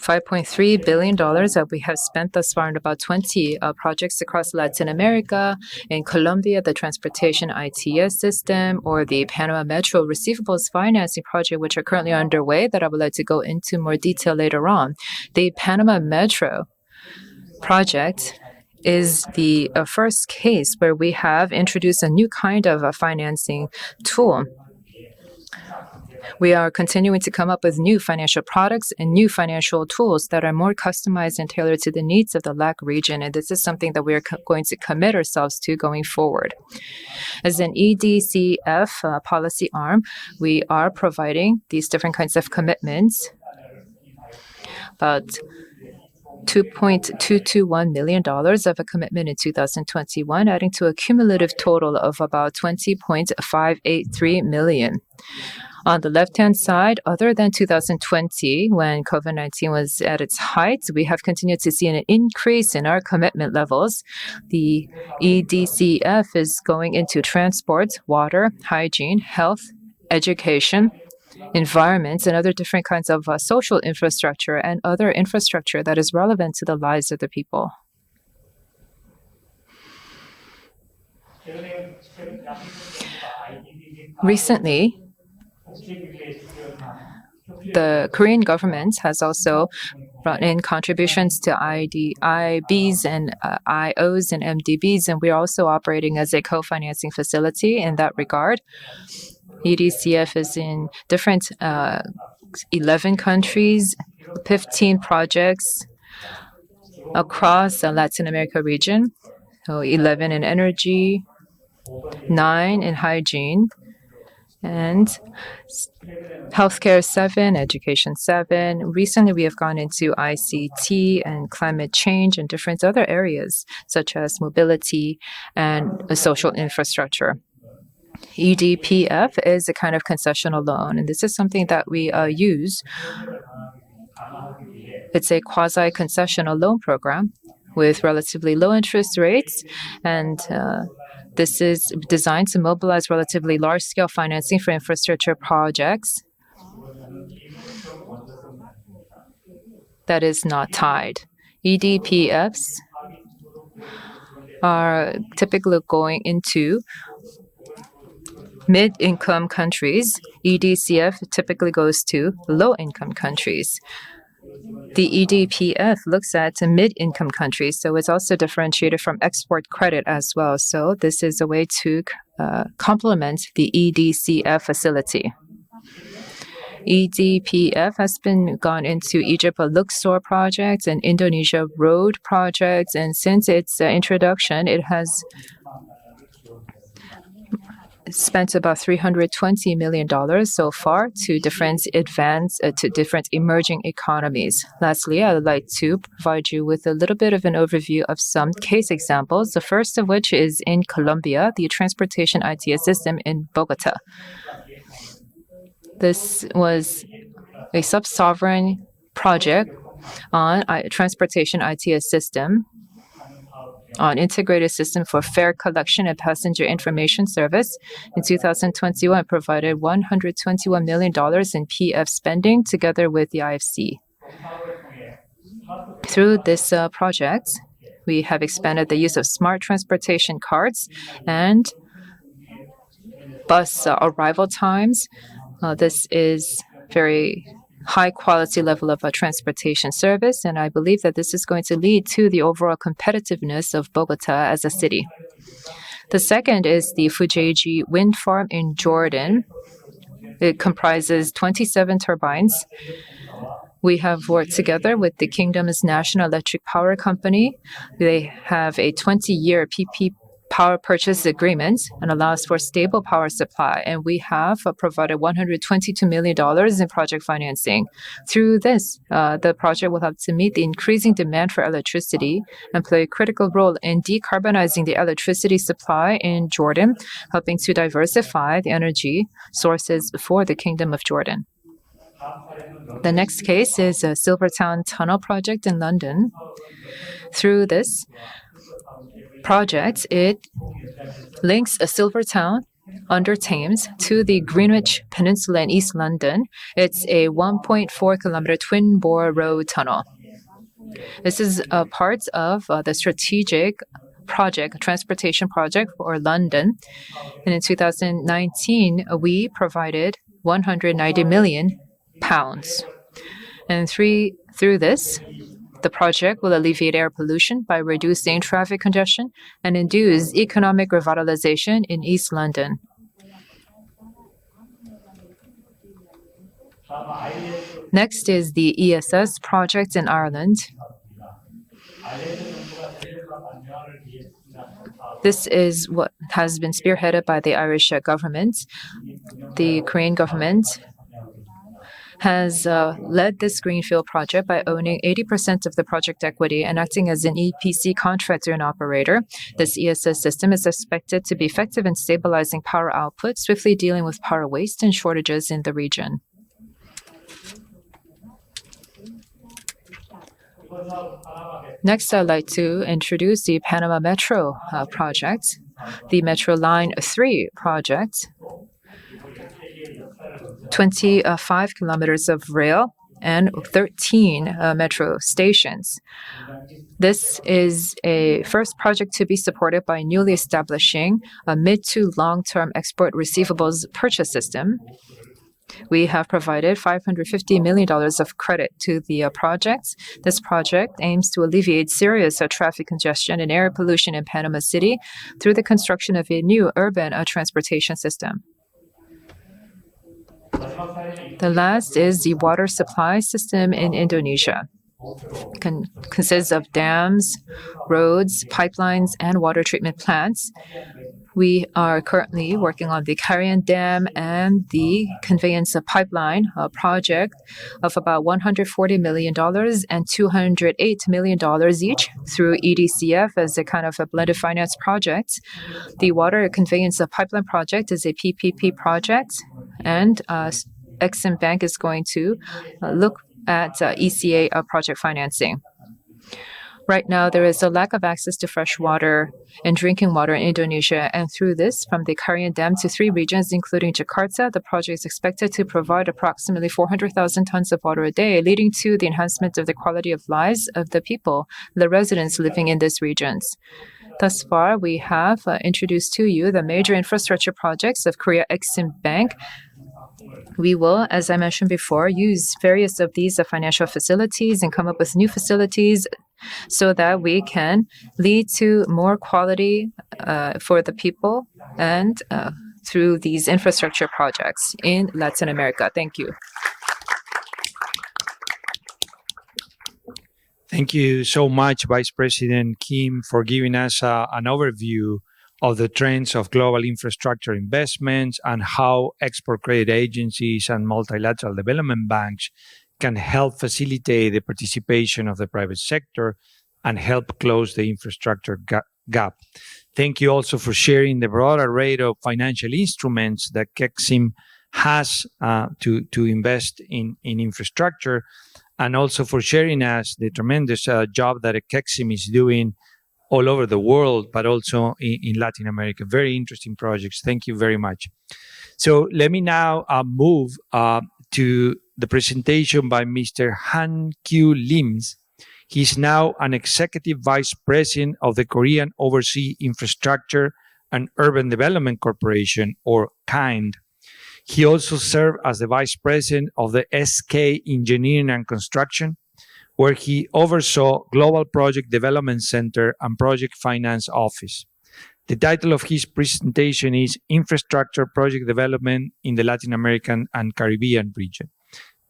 $5.3 billion that we have spent thus far in about 20 projects across Latin America. In Colombia, the transportation ITS system, or the Panama Metro receivables financing project, which are currently underway, that I would like to go into more detail later on. The Panama Metro project is the first case where we have introduced a new kind of a financing tool. We are continuing to come up with new financial products and new financial tools that are more customized and tailored to the needs of the LAC region, and this is something that we are going to commit ourselves to going forward. As an EDCF policy arm, we are providing these different kinds of commitments, about $2.221 million of a commitment in 2021, adding to a cumulative total of about $20.583 million. On the left-hand side, other than 2020, when COVID-19 was at its height, we have continued to see an increase in our commitment levels. The EDCF is going into transport, water, hygiene, health, education, environments, and other different kinds of social infrastructure and other infrastructure that is relevant to the lives of the people. Recently, the Korean government has also brought in contributions to IBs and IOs and MDBs, and we are also operating as a co-financing facility in that regard. EDCF is in different 11 countries, 15 projects across the Latin America region, so 11 in energy, 9 in hygiene, and healthcare 7, education 7. Recently, we have gone into ICT and climate change and different other areas, such as mobility and social infrastructure. EDPF is a kind of concessional loan, and this is something that we use. It's a quasi-concessional loan program with relatively low interest rates, and this is designed to mobilize relatively large-scale financing for infrastructure projects that is not tied. EDPFs are typically going into mid-income countries. EDCF typically goes to low-income countries. The EDPF looks at mid-income countries, so it's also differentiated from export credit as well. So this is a way to complement the EDCF facility. EDPF has been gone into Egypt Luxor projects and Indonesia road projects, and since its introduction, it has spent about $320 million so far to different emerging economies. Lastly, I would like to provide you with a little bit of an overview of some case examples, the first of which is in Colombia, the transportation ITS system in Bogota. This was a sub-sovereign project on transportation ITS system, on integrated system for fare collection and passenger information service. In 2021, provided $121 million in PF spending together with the IFC. Through this project, we have expanded the use of smart transportation cards and bus arrival times. This is very high quality level of transportation service, and I believe that this is going to lead to the overall competitiveness of Bogota as a city. The second is the Fujairah wind farm in Jordan. It comprises 27 turbines. We have worked together with the kingdom's national electric power company. They have a 20-year PP power purchase agreement and allows for stable power supply. And we have provided $122 million in project financing. Through this, the project will have to meet the increasing demand for electricity and play a critical role in decarbonizing the electricity supply in Jordan, helping to diversify the energy sources for the Kingdom of Jordan. The next case is a Silvertown Tunnel project in London. Through this project, it links a Silvertown under Thames to the Greenwich Peninsula in East London. It's a 1.4 kilometer twin bore road tunnel. This is a part of the strategic project, transportation project for London. And in 2019, we provided £190 million. And through this, the project will alleviate air pollution by reducing traffic congestion and induce economic revitalization in East London. Next is the ESS project in Ireland. This is what has been spearheaded by the Irish government. The Korean government has led this greenfield project by owning 80% of the project equity and acting as an EPC contractor and operator. This ESS system is expected to be effective in stabilizing power output, swiftly dealing with power waste and shortages in the region. Next, I'd like to introduce the Panama Metro project, the Metro Line 3 project. 25 kilometers of rail and 13 metro stations. This is a first project to be supported by newly establishing a mid to long-term export receivables purchase system. We have provided $550 million of credit to the project. This project aims to alleviate serious traffic congestion and air pollution in Panama City through the construction of a new urban transportation system. The last is the water supply system in Indonesia. It consists of dams, roads, pipelines, and water treatment plants. We are currently working on the Korea-LAC Dam and the conveyance of pipeline project of about $140 million and $208 million each through EDCF as a kind of a blended finance project. The conveyance of pipeline project is a PPP project, and Exim Bank is going to look at ECA project financing. Right now, there is a lack of access to fresh water and drinking water in Indonesia, and through this, from the Korean Dam to 3 regions, including Jakarta, the project is expected to provide approximately 400,000 tons of water a day, leading to the enhancement of the quality of lives of the people, the residents living in these regions. Thus far, we have introduced to you the major infrastructure projects of Korea Exim Bank. We will, as I mentioned before, use various of these financial facilities and come up with new facilities so that we can lead to more quality for the people and through these infrastructure projects in Latin America. Thank you. Thank you so much, Vice President Kim, for giving us an overview of the trends of global infrastructure investments and how export credit agencies and multilateral development banks can help facilitate the participation of the private sector and help close the infrastructure gap. Thank you also for sharing the broad array of financial instruments that KEXIM has to invest in infrastructure, and also for sharing us the tremendous job that KEXIM is doing all over the world, but also in Latin America. Very interesting projects. Thank you very much. So let me now move to the presentation by Mr. Han-Kyu Lim. He's now an Executive Vice President of the Korean Overseas Infrastructure and Urban Development Corporation, or KIND. He also served as the Vice President of the SK Engineering and Construction, where he oversaw Global Project Development Center and Project Finance Office. The title of his presentation is Infrastructure Project Development in the Latin American and Caribbean region.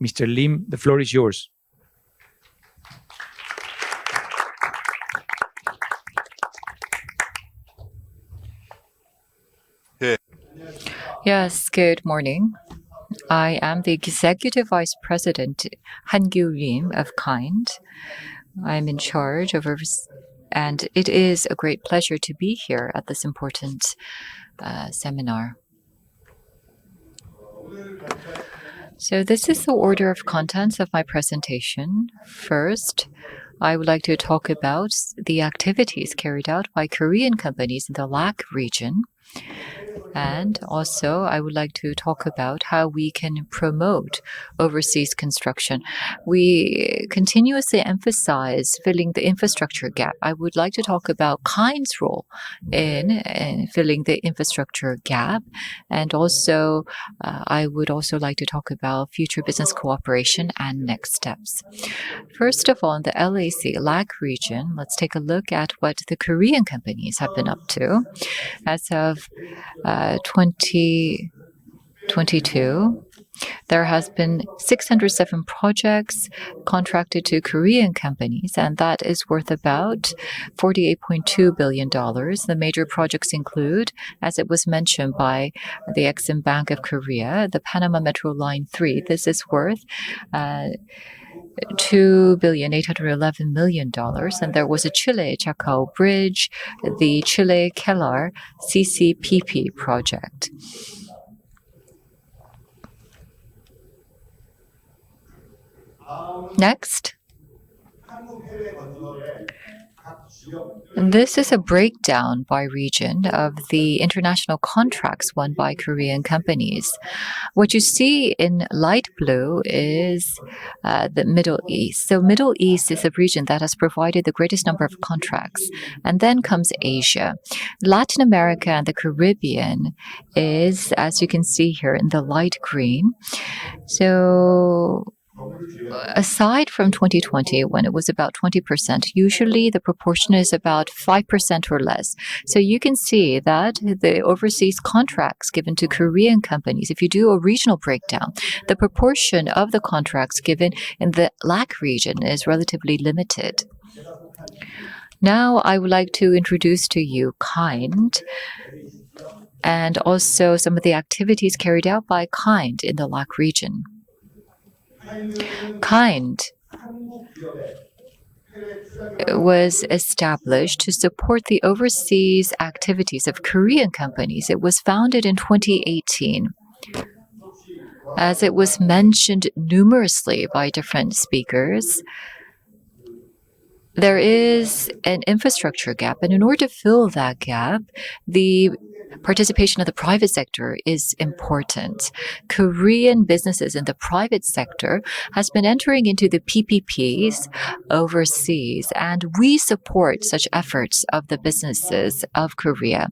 Mr. Lim, the floor is yours. Yes, good morning. I am the Executive Vice President Han-Kyu Lim of KIND. I'm in charge of and it is a great pleasure to be here at this important seminar. So this is the order of contents of my presentation. First, I would like to talk about the activities carried out by Korean companies in the LAC region. And also, I would like to talk about how we can promote overseas construction. We continuously emphasize filling the infrastructure gap. I would like to talk about KIND's role in filling the infrastructure gap. And also, I would also like to talk about future business cooperation and next steps. First of all, in the LAC region, let's take a look at what the Korean companies have been up to. As of 2022, there has been 607 projects contracted to Korean companies, and that is worth about $48.2 billion. The major projects include, as it was mentioned by the Exim Bank of Korea, the Panama Metro Line 3. This is worth $2.811 billion. And there was a Chile-Chacao Bridge, the Chile-Kellar CCPP project. Next. This is a breakdown by region of the international contracts won by Korean companies. What you see in light blue is the Middle East. So Middle East is a region that has provided the greatest number of contracts. And then comes Asia. Latin America and the Caribbean is, as you can see here, in the light green. So aside from 2020, when it was about 20%, usually the proportion is about 5% or less. So you can see that the overseas contracts given to Korean companies, if you do a regional breakdown, the proportion of the contracts given in the LAC region is relatively limited. Now I would like to introduce to you KIND and also some of the activities carried out by KIND in the LAC region. KIND was established to support the overseas activities of Korean companies. It was founded in 2018. As it was mentioned numerously by different speakers, there is an infrastructure gap, and in order to fill that gap, the participation of the private sector is important. Korean businesses in the private sector has been entering into the PPPs overseas, and we support such efforts of the businesses of Korea.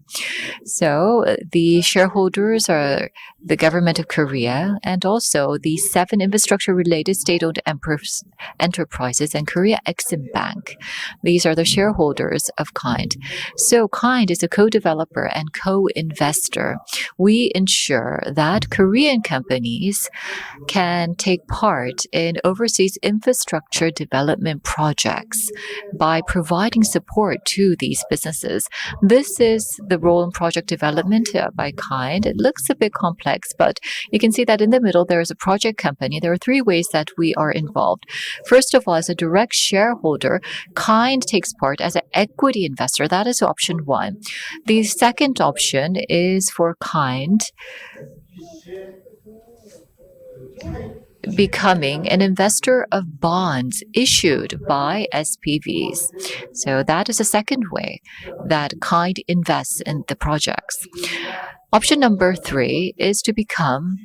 So the shareholders are the government of Korea and also the 7 infrastructure-related state-owned enterprises and Korea Exim Bank. These are the shareholders of KIND. So KIND is a co-developer and co-investor. We ensure that Korean companies can take part in overseas infrastructure development projects by providing support to these businesses. This is the role in project development by KIND. It looks a bit complex, but you can see that in the middle there is a project company. There are 3 ways that we are involved. First of all, as a direct shareholder, KIND takes part as an equity investor. That is option 1. The second option is for KIND becoming an investor of bonds issued by SPVs. So that is the second way that KIND invests in the projects. Option number 3 is to become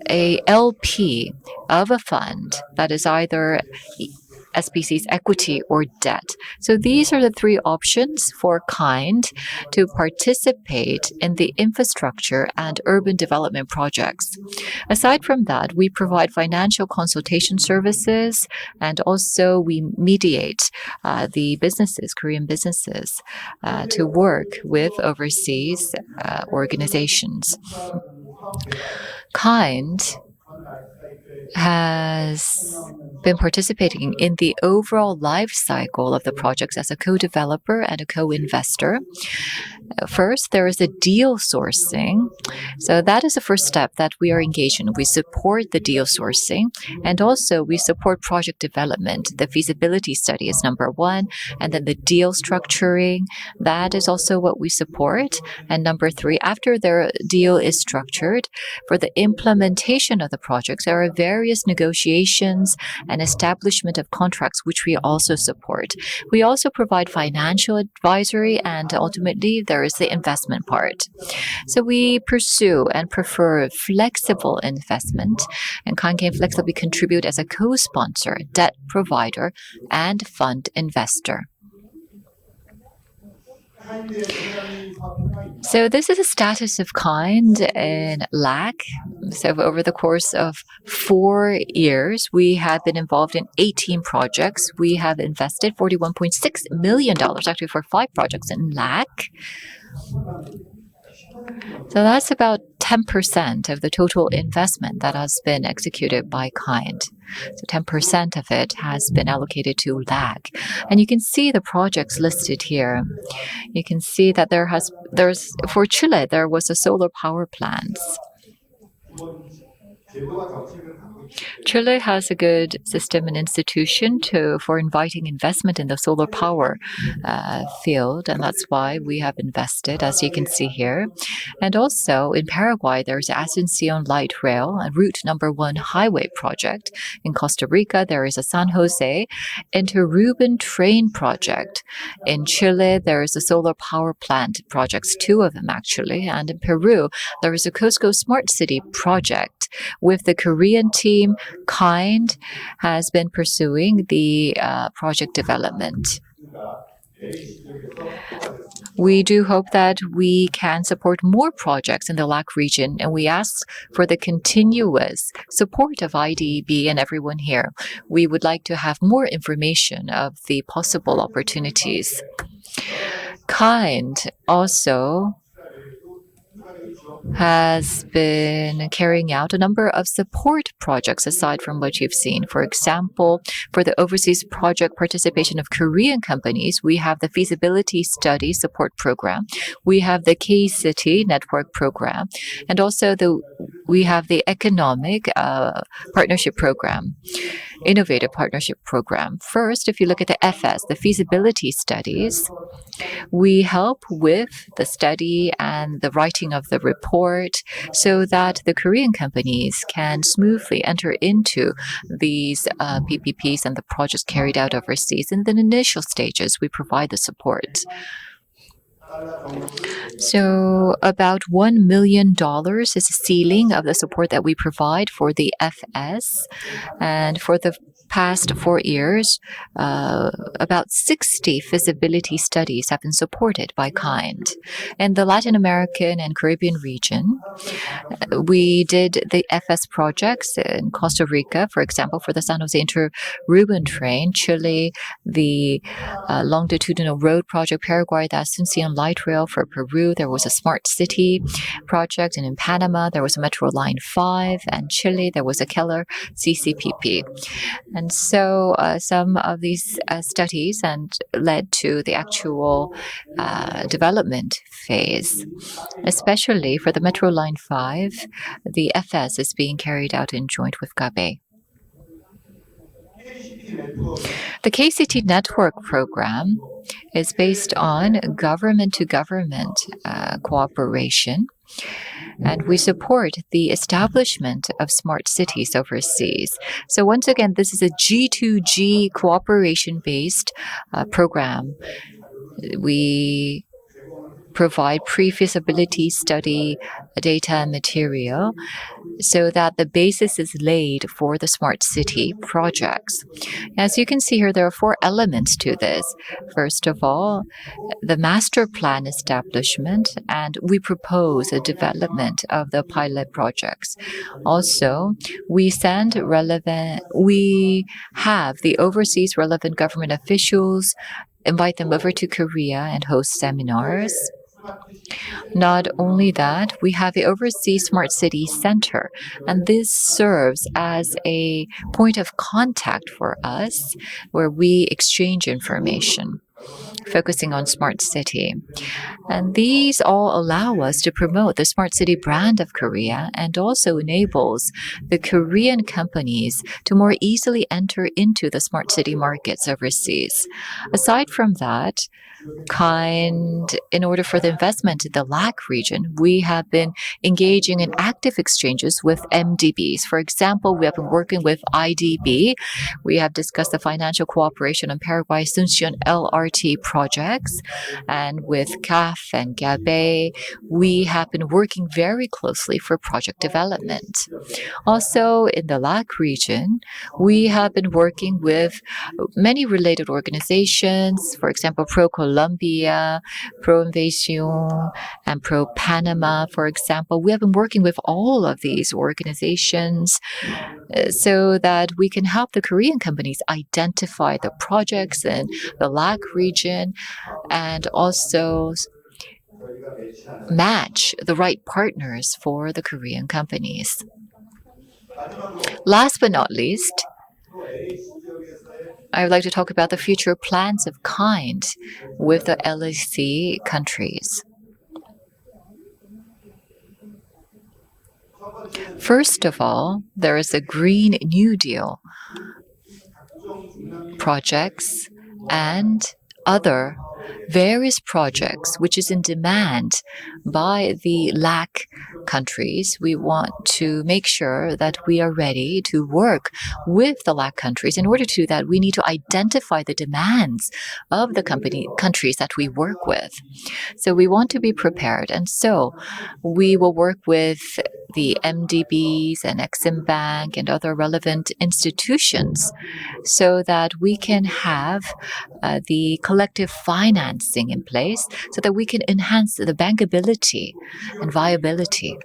a LP of a fund that is either SPC's equity or debt. So these are the 3 options for KIND to participate in the infrastructure and urban development projects. Aside from that, we provide financial consultation services, and also we mediate the businesses, Korean businesses, to work with overseas organizations. KIND has been participating in the overall life cycle of the projects as a co-developer and a co-investor. First, there is a deal sourcing. So that is the first step that we are engaged in. We support the deal sourcing, and also we support project development. The feasibility study is number 1, and then the deal structuring, that is also what we support. And number 3, after their deal is structured, for the implementation of the projects, there are various negotiations and establishment of contracts, which we also support. We also provide financial advisory, and ultimately there is the investment part. So we pursue and prefer flexible investment, and KIND can flexibly contribute as a co-sponsor, debt provider, and fund investor. So this is the status of KIND in LAC. So over the course of 4 years, we have been involved in 18 projects. We have invested $41.6 million, actually for 5 projects in LAC. So that's about 10% of the total investment that has been executed by kind. So 10% of it has been allocated to LAC. And you can see the projects listed here. You can see that for Chile, there was a solar power plant. Chile has a good system and institution for inviting investment in the solar power field, and that's why we have invested, as you can see here. And also in Paraguay, there's Asuncion Light Rail and Route Number 1 highway project. In Costa Rica, there is a San Jose Interurban train project. In Chile, there is a solar power plant projects, 2 of them actually. And in Peru, there is a Cusco Smart City project with the Korean team. Kind has been pursuing the project development. We do hope that we can support more projects in the LAC region, and we ask for the continuous support of IDB and everyone here. We would like to have more information of the possible opportunities. Kind also has been carrying out a number of support projects aside from what you've seen. For example, for the overseas project participation of Korean companies, we have the feasibility study support program. We have the K-City network program, and also we have the economic partnership program, innovative partnership program. First, if you look at the FS, the feasibility studies, we help with the study and the writing of the report so that the Korean companies can smoothly enter into these PPPs and the projects carried out overseas. In the initial stages, we provide the support. So about $1 million is the ceiling of the support that we provide for the FS. And for the past 4 years, about 60 feasibility studies have been supported by kind. In the Latin American and Caribbean region, we did the FS projects in Costa Rica, for example, for the San Jose Interurban train, Chile, the longitudinal road project, Paraguay, the Asuncion Light Rail for Peru. There was a smart city project, and in Panama, there was a Metro Line 5, and Chile, there was a Keller CCPP. And so some of these studies led to the actual development phase. Especially for the Metro Line 5, the FS is being carried out in joint with GABE. The KCT network program is based on government-to-government cooperation, and we support the establishment of smart cities overseas. So once again, this is a G2G cooperation-based program. We provide pre-feasibility study data and material so that the basis is laid for the smart city projects. As you can see here, there are 4 elements to this. First of all, the master plan establishment, and we propose a development of the pilot projects. Also, we have the overseas relevant government officials, invite them over to Korea and host seminars. Not only that, we have the Overseas Smart City Center, and this serves as a point of contact for us where we exchange information, focusing on smart city. And these all allow us to promote the smart city brand of Korea and also enables the Korean companies to more easily enter into the smart city markets overseas. Aside from that, in order for the investment in the LAC region, we have been engaging in active exchanges with MDBs. For example, we have been working with IDB. We have discussed the financial cooperation on Paraguay Asuncion LRT projects. And with CAF and GABE, we have been working very closely for project development. Also, in the LAC region, we have been working with many related organizations, for example, Pro-Colombia, Pro-Invasion, and Pro-Panama, for example. We have been working with all of these organizations so that we can help the Korean companies identify the projects in the LAC region and also match the right partners for the Korean companies. Last but not least, I would like to talk about the future plans of kind with the LAC countries. First of all, there is the Green New Deal projects and other various projects which is in demand by the LAC countries. We want to make sure that we are ready to work with the LAC countries. In order to do that, we need to identify the demands of the countries that we work with. So we want to be prepared. And so we will work with the MDBs and Exim Bank and other relevant institutions so that we can have the collective financing in place so that we can enhance the bankability and viability.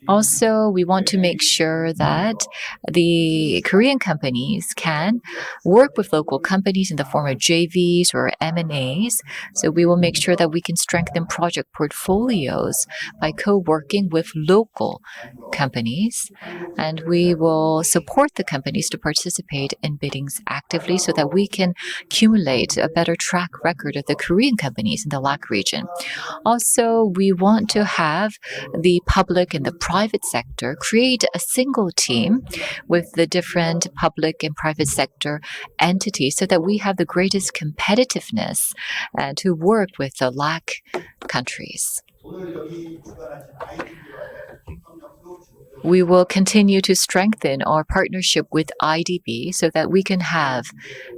Also, we want to make sure that the Korean companies can work with local companies in the form of JVs or M&As. So we will make sure that we can strengthen project portfolios by co-working with local companies. And we will support the companies to participate in biddings actively so that we can accumulate a better track record of the Korean companies in the LAC region. Also, we want to have the public and the private sector create a single team with the different public and private sector entities so that we have the greatest competitiveness to work with the LAC countries. We will continue to strengthen our partnership with IDB so that we can have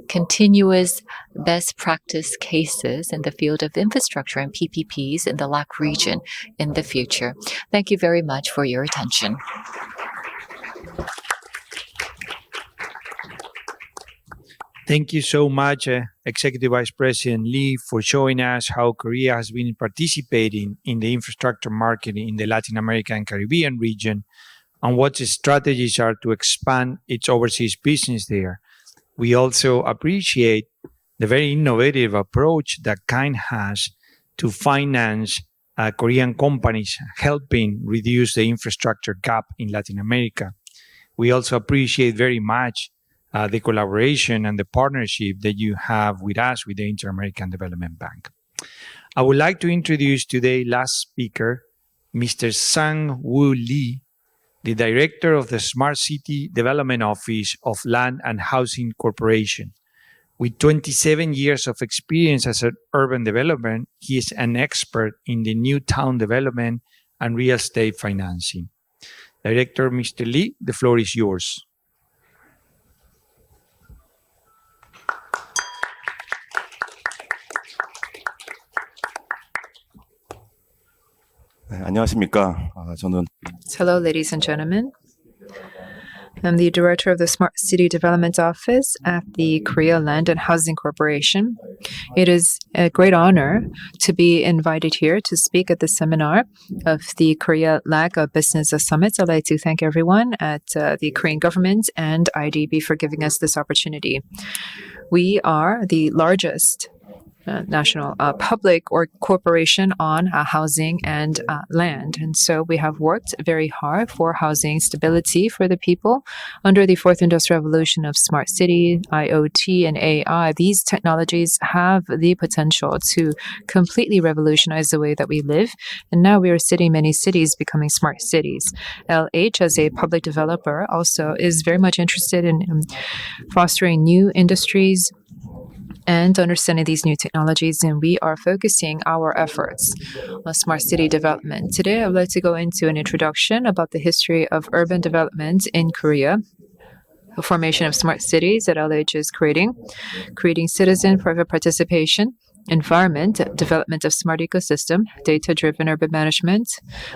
continuous best practice cases in the field of infrastructure and PPPs in the LAC region in the future. Thank you very much for your attention. Thank you so much, Executive Vice President Lee, for showing us how Korea has been participating in the infrastructure market in the Latin America and Caribbean region and what its strategies are to expand its overseas business there. We also appreciate the very innovative approach that KIND has to finance Korean companies, helping reduce the infrastructure gap in Latin America. We also appreciate very much the collaboration and the partnership that you have with us, with the Inter-American Development Bank. I would like to introduce today's last speaker, Mr. Sang-Woo Lee, the Director of the Smart City Development Office of Land and Housing Corporation. With 27 years of experience as an urban development, he is an expert in the new town development and real estate financing. Director Mr. Lee, the floor is yours. 네, 안녕하십니까. 저는 Hello, ladies and gentlemen. I'm the director of the Smart City Development Office at the Korea Land and Housing Corporation. It is a great honor to be invited here to speak at the seminar of the Korea-LAC Business Summit. I'd like to thank everyone at the Korean government and IDB for giving us this opportunity. We are the largest national public or corporation on housing and land. And so we have worked very hard for housing stability for the people. Under the fourth industrial revolution of smart city, IoT, and AI, these technologies have the potential to completely revolutionize the way that we live. And now we are seeing many cities becoming smart cities. LH, as a public developer, also is very much interested in fostering new industries and understanding these new technologies, and we are focusing our efforts on smart city development. Today, I would like to go into an introduction about the history of urban development in Korea, the formation of smart cities that LH is creating citizen private participation, environment, development of smart ecosystem, data-driven urban management,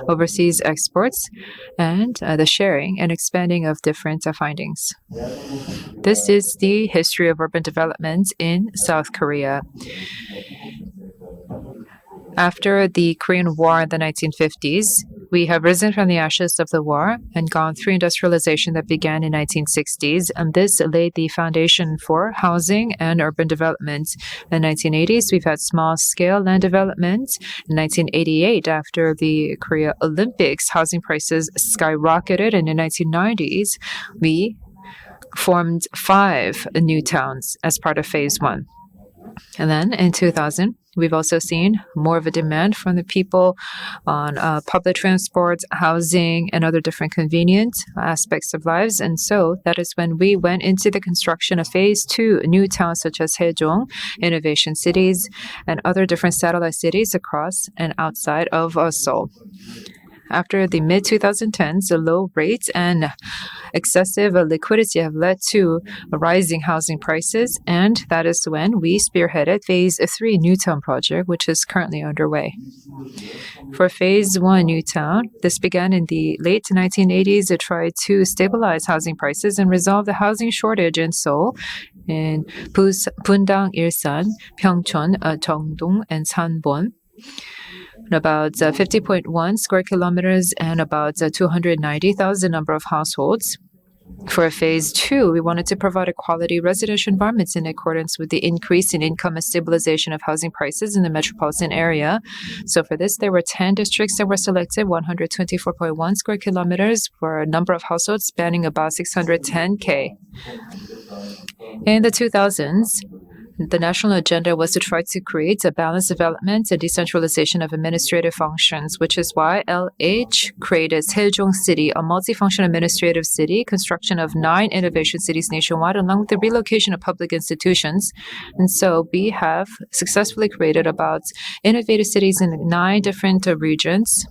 overseas exports, and the sharing and expanding of different findings. This is the history of urban development in South Korea. After the Korean War in the 1950s, We have risen from the ashes of the war and gone through industrialization that began in 1960s, and this laid the foundation for housing and urban development. In the 1980s, we've had small-scale land development. In 1988, after the Korea Olympics, housing prices skyrocketed, and in the 1990s, we formed 5 new towns as part of Phase 1. And then in 2000, we've also seen more of a demand from the people on public transport, housing, and other different convenient aspects of lives. And so that is when we went into the construction of Phase 2 new towns such as Haejong, Innovation Cities, and other different satellite cities across and outside of Seoul. After the mid-2010s, the low rates and excessive liquidity have led to rising housing prices, and that is when we spearheaded Phase 3 Newtown project, which is currently underway. For Phase 1 Newtown, this began in the late 1980s to try to stabilize housing prices and resolve the housing shortage in Seoul, in Bundang, Ilsan, Pyeongchon, Jeongdong, and Sanbon. About 50.1 square kilometers and about 290,000 number of households. For Phase 2, we wanted to provide a quality residential environments in accordance with the increase in income and stabilization of housing prices in the metropolitan area. So for this, there were 10 districts that were selected, 124.1 square kilometers for a number of households spanning about 610K. In the 2000s, the national agenda was to try to create a balanced development and decentralization of administrative functions, which is why LH created Haejong City, a multifunction administrative city, construction of 9 innovation cities nationwide, along with the relocation of public institutions. And so we have successfully created about innovative cities in 9 different regions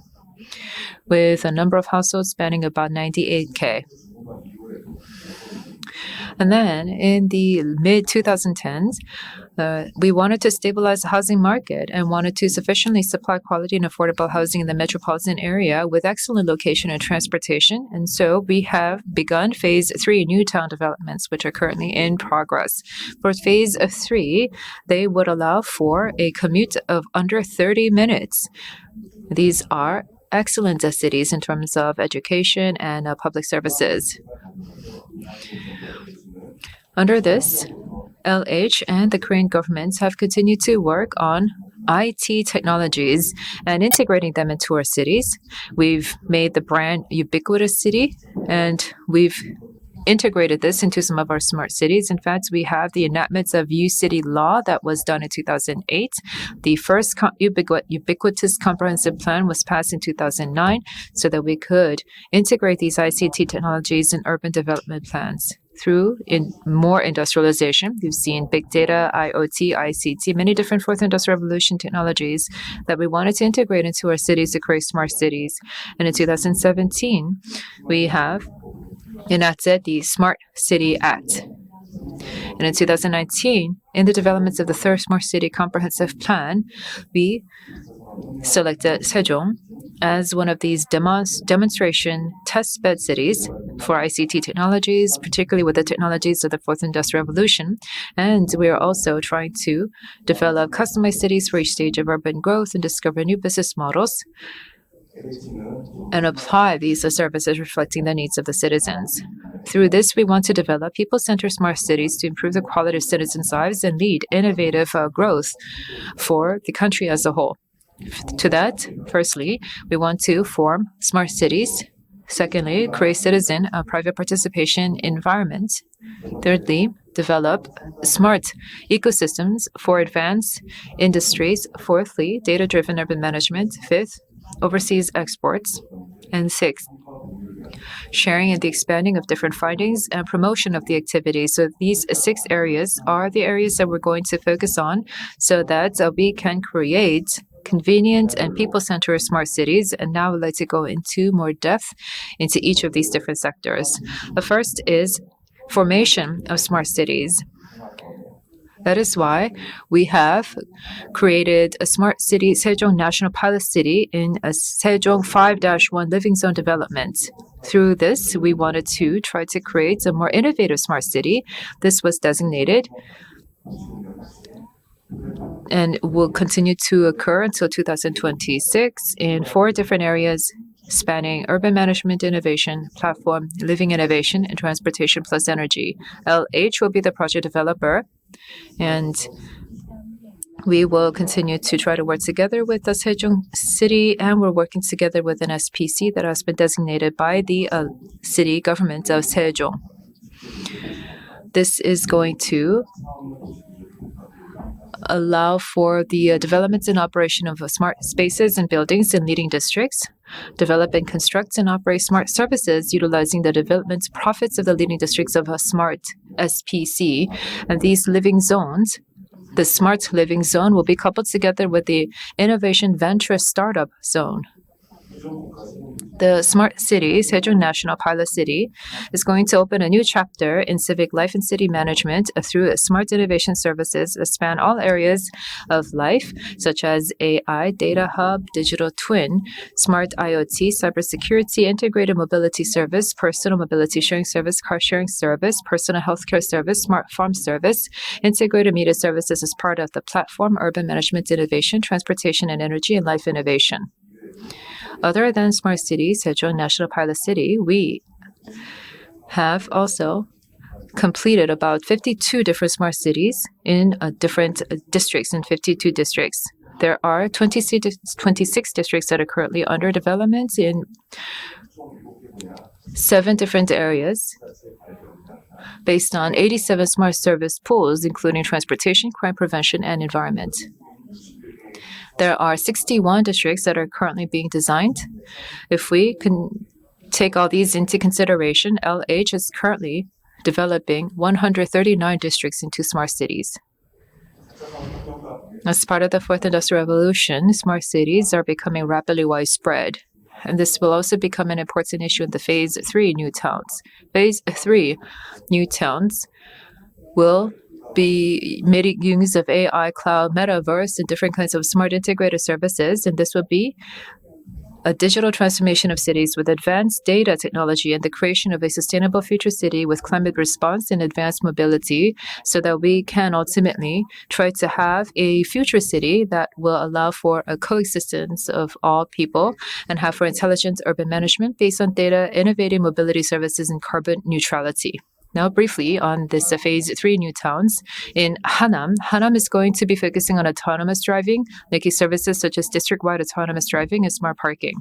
with a number of households spanning about 98K. And then in the mid-2010s, we wanted to stabilize the housing market and wanted to sufficiently supply quality and affordable housing in the metropolitan area with excellent location and transportation. And so we have begun Phase 3 new town developments, which are currently in progress. For Phase 3, they would allow for a commute of under 30 minutes. These are excellent cities in terms of education and public services. Under this, LH and the Korean governments have continued to work on IT technologies and integrating them into our cities. We've made the brand ubiquitous city, and we've integrated this into some of our smart cities. In fact, we have the enactment of U-City law that was done in 2008. The first ubiquitous comprehensive plan was passed in 2009 so that we could integrate these ICT technologies in urban development plans. Through more industrialization, we've seen big data, IoT, ICT, many different fourth industrial revolution technologies that we wanted to integrate into our cities to create smart cities. And in 2017, we have enacted the Smart City Act. And in 2019, in the developments of the third Smart City Comprehensive Plan, we selected Sejong as one of these demonstration testbed cities for ICT technologies, particularly with the technologies of the fourth industrial revolution. And we are also trying to develop customized cities for each stage of urban growth and discover new business models and apply these services reflecting the needs of the citizens. Through this, we want to develop people-centered smart cities to improve the quality of citizens' lives and lead innovative growth for the country as a whole. To that, firstly, we want to form smart cities. Secondly, create citizen private participation environments. Thirdly, develop smart ecosystems for advanced industries. Fourthly, data-driven urban management. Fifth, overseas exports. And sixth, sharing and the expanding of different findings and promotion of the activities. So these 6 areas are the areas that we're going to focus on so that we can create convenient and people-centered smart cities. And now I'd like to go into more depth into each of these different sectors. The first is formation of smart cities. That is why we have created a smart city, Sejong National Pilot City, in a Sejong 5-1 living zone development. Through this, we wanted to try to create a more innovative smart city. This was designated and will continue to occur until 2026 in 4 different areas spanning urban management innovation, platform, living innovation, and transportation plus energy. LH will be the project developer, and we will continue to try to work together with the Sejong City, and we're working together with an SPC that has been designated by the city government of Sejong. This is going to allow for the development and operation of smart spaces and buildings in leading districts, develop and construct and operate smart services utilizing the development profits of the leading districts of a smart SPC, and these living zones. The Smart Living Zone will be coupled together with the Innovation Venture Startup Zone. The Smart City, Sejong National Pilot City, is going to open a new chapter in civic life and city management through smart innovation services that span all areas of life, such as AI, data hub, digital twin, smart IoT, cybersecurity, integrated mobility service, personal mobility sharing service, car sharing service, personal healthcare service, smart farm service, integrated media services as part of the platform, urban management innovation, transportation and energy, and life innovation. Other than Smart Cities, Sejong National Pilot City, we have also completed about 52 different smart cities in different districts, in 52 districts. There are 26 districts that are currently under development in 7 different areas based on 87 smart service pools, including transportation, crime prevention, and environment. There are 61 districts that are currently being designed. If we can take all these into consideration, LH is currently developing 139 districts into smart cities. As part of the Fourth Industrial Revolution, smart cities are becoming rapidly widespread, and this will also become an important issue in the Phase 3 new towns. Phase 3 new towns will be making use of AI, cloud, metaverse, and different kinds of smart integrated services, and this will be a digital transformation of cities with advanced data technology and the creation of a sustainable future city with climate response and advanced mobility, so that we can ultimately try to have a future city that will allow for a coexistence of all people and have for intelligent urban management based on data, innovative mobility services, and carbon neutrality. Now, briefly on this Phase 3 new towns. In Hanam, Hanam is going to be focusing on autonomous driving, making services such as district-wide autonomous driving and smart parking.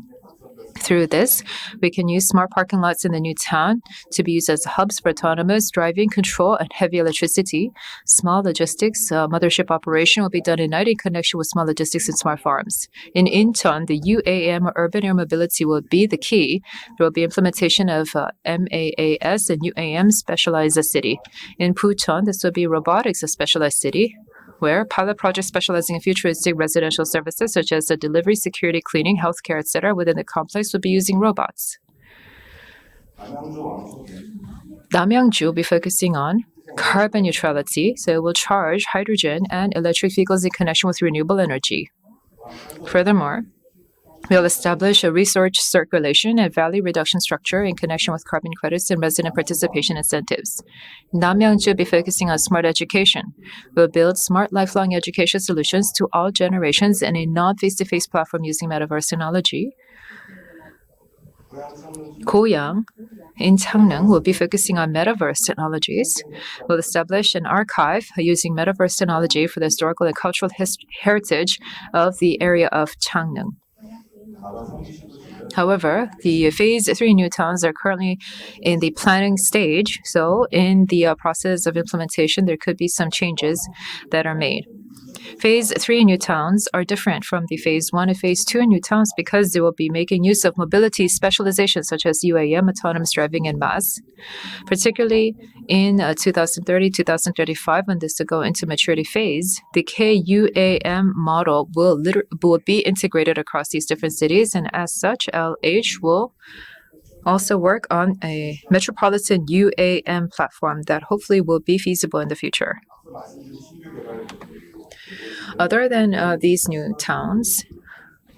Through this, we can use smart parking lots in the new town to be used as hubs for autonomous driving control and heavy electricity. Small logistics mothership operation will be done at night in connection with small logistics and smart farms. In Incheon, the UAM, or urban air mobility, will be the key. There will be implementation of MAAS and UAM specialized city. In Pucheon, this will be robotics, a specialized city, where pilot projects specializing in futuristic residential services such as delivery, security, cleaning, healthcare, etc. within the complex will be using robots. Namyangju will be focusing on carbon neutrality, so it will charge hydrogen and electric vehicles in connection with renewable energy. Furthermore, we'll establish a resource circulation and value reduction structure in connection with carbon credits and resident participation incentives. Namyangju will be focusing on smart education. We'll build smart lifelong education solutions to all generations in a non-face-to-face platform using metaverse technology. Goyang in Changneung will be focusing on metaverse technologies. We'll establish an archive using metaverse technology for the historical and cultural heritage of the area of Changneung. However, the Phase 3 new towns are currently in the planning stage, so in the process of implementation, there could be some changes that are made. Phase 3 new towns are different from the Phase 1 and Phase 2 new towns because they will be making use of mobility specialization such as UAM, autonomous driving, and MaaS. Particularly in 2030, 2035, when this will go into maturity phase, the KUAM model will be integrated across these different cities, and as such, LH will also work on a metropolitan UAM platform that hopefully will be feasible in the future. Other than these new towns,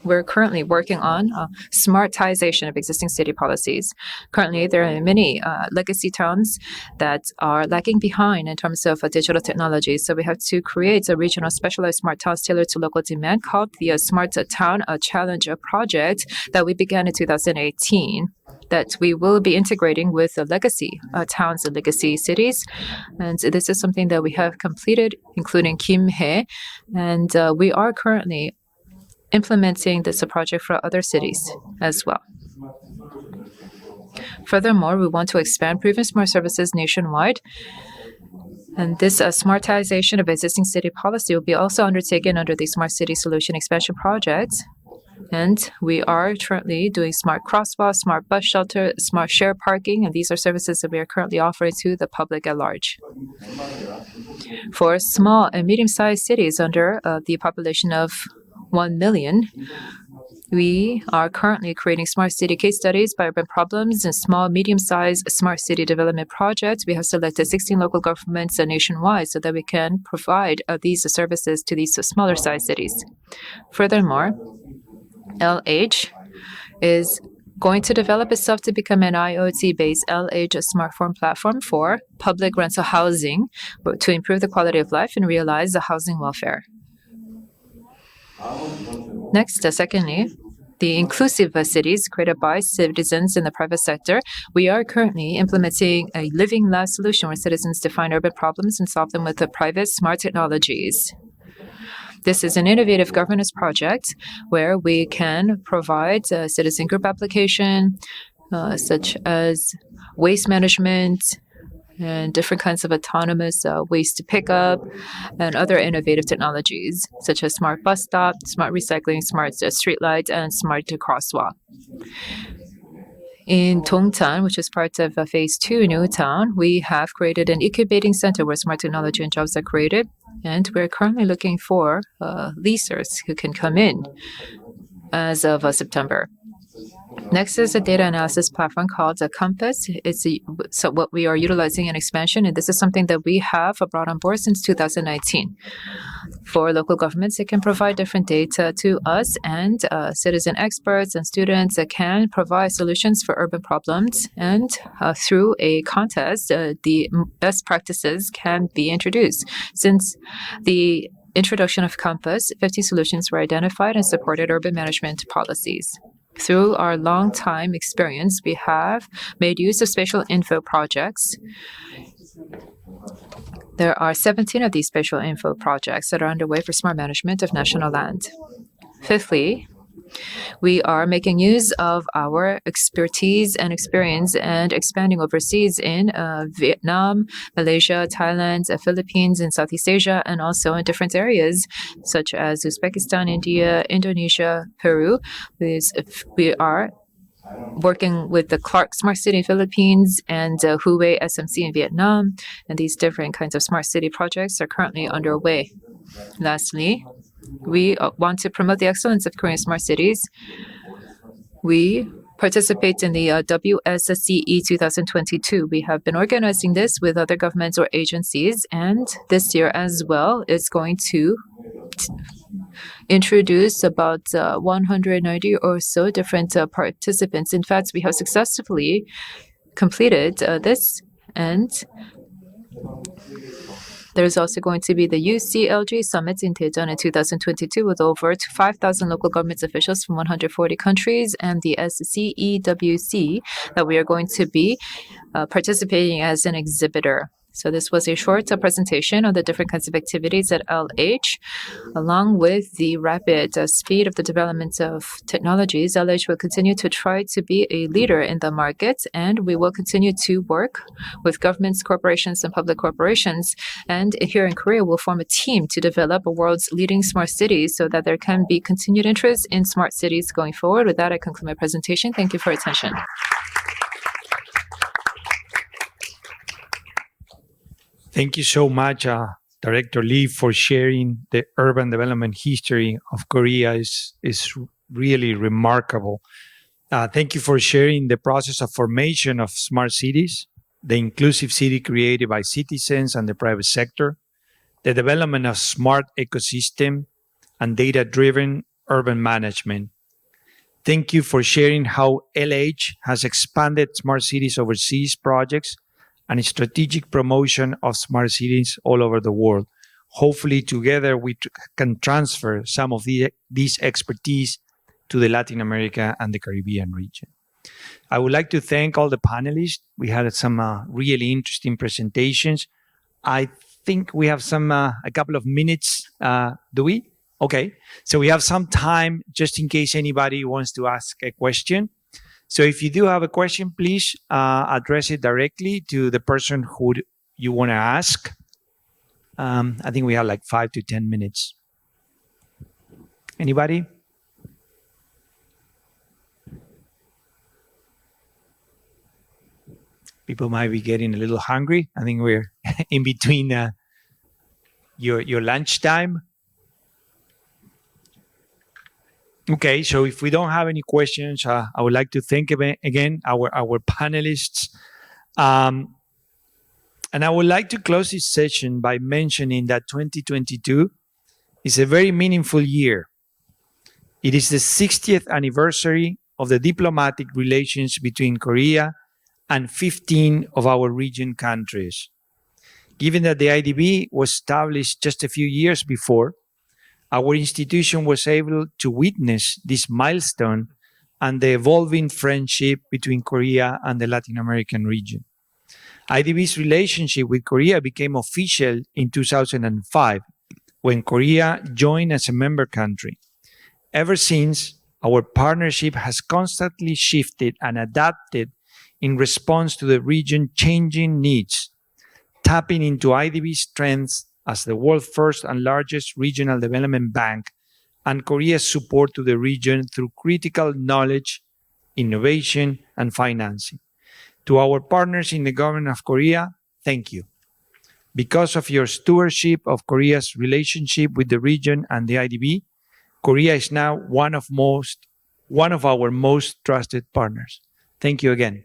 we're currently working on smartization of existing city policies. Currently, there are many legacy towns that are lagging behind in terms of digital technology. So we have to create a regional specialized smart towns tailored to local demand called the Smart Town Challenge project that we began in 2018. That we will be integrating with the legacy towns and legacy cities. And this is something that we have completed, including Kimhae. And we are currently implementing this project for other cities as well. Furthermore, we want to expand proven smart services nationwide. And this smartization of existing city policy will be also undertaken under the Smart City Solution Expansion Project. And we are currently doing smart crosswalk, smart bus shelter, smart share parking, and these are services that we are currently offering to the public at large. For small and medium-sized cities under the population of 1 million, we are currently creating smart city case studies by urban problems and small, medium-sized smart city development projects. We have selected 16 local governments nationwide so that we can provide these services to these smaller sized cities. Furthermore, LH is going to develop itself to become an IoT-based LH smartphone platform for public rental housing to improve the quality of life and realize the housing welfare. Next, secondly, the inclusive cities created by citizens in the private sector. We are currently implementing a living lab solution where citizens define urban problems and solve them with the private smart technologies. This is an innovative governance project where we can provide citizen group application, such as waste management and different kinds of autonomous waste pickup and other innovative technologies, such as smart bus stop, smart recycling, smart street lights, and smart crosswalk. In Dongtan, which is part of Phase 2 New Town, we have created an incubating center where smart technology and jobs are created, and we're currently looking for leasers who can come in as of September. Next is a data analysis platform called Compass. It's what we are utilizing in expansion, and this is something that we have brought on board since 2019. For local governments, it can provide different data to us, and citizen experts and students can provide solutions for urban problems. And through a contest, the best practices can be introduced. Since the introduction of Compass, 50 solutions were identified and supported urban management policies. Through our long time experience, we have made use of spatial info projects. There are 17 of these spatial info projects that are underway for smart management of national land. Fifthly, we are making use of our expertise and experience and expanding overseas in Vietnam, Malaysia, Thailand, Philippines, and Southeast Asia, and also in different areas such as Uzbekistan, India, Indonesia, Peru. We are working with the Clark Smart City in Philippines and Hue SMC in Vietnam, and these different kinds of smart city projects are currently underway. Lastly, we want to promote the excellence of Korean smart cities. We participate in the WSCE 2022. We have been organizing this with other governments or agencies, and this year as well is going to introduce about 190 or so different participants. In fact, we have successfully completed this, and there's also going to be the UCLG Summit in Daejeon in 2022 with over 5,000 local government officials from 140 countries, and the SCEWC that we are going to be participating as an exhibitor. So this was a short presentation on the different kinds of activities at LH. Along with the rapid speed of the development of technologies, LH will continue to try to be a leader in the market, and we will continue to work with governments, corporations, and public corporations. And here in Korea, we'll form a team to develop a world's leading smart cities so that there can be continued interest in smart cities going forward. With that, I conclude my presentation. Thank you for your attention. Thank you so much, Director Lee, for sharing the urban development history of Korea. Is really remarkable. Thank you for sharing the process of formation of smart cities, the inclusive city created by citizens and the private sector, the development of smart ecosystem, and data-driven urban management. Thank you for sharing how LH has expanded smart cities overseas projects and strategic promotion of smart cities all over the world. Hopefully, together we can transfer some of these expertise to the Latin America and the Caribbean region. I would like to thank all the panelists. We had some really interesting presentations. I think we have a couple of minutes. Do we? Okay. So we have some time just in case anybody wants to ask a question. So if you do have a question, please address it directly to the person who you want to ask. I think we have like 5 to 10 minutes. Anybody? People might be getting a little hungry. I think we're in between your lunchtime. Okay, so if we don't have any questions, I would like to thank again our panelists. And I would like to close this session by mentioning that 2022 is a very meaningful year. It is the 60th anniversary of the diplomatic relations between Korea and 15 of our region countries. Given that the IDB was established just a few years before, our institution was able to witness this milestone and the evolving friendship between Korea and the Latin American region. IDB's relationship with Korea became official in 2005 when Korea joined as a member country. Ever since, our partnership has constantly shifted and adapted in response to the region's changing needs, tapping into IDB's strengths as the world's first and largest regional development bank and Korea's support to the region through critical knowledge, innovation, and financing. To our partners in the government of Korea, thank you. Because of your stewardship of Korea's relationship with the region and the IDB, Korea is now one of our most trusted partners. Thank you again.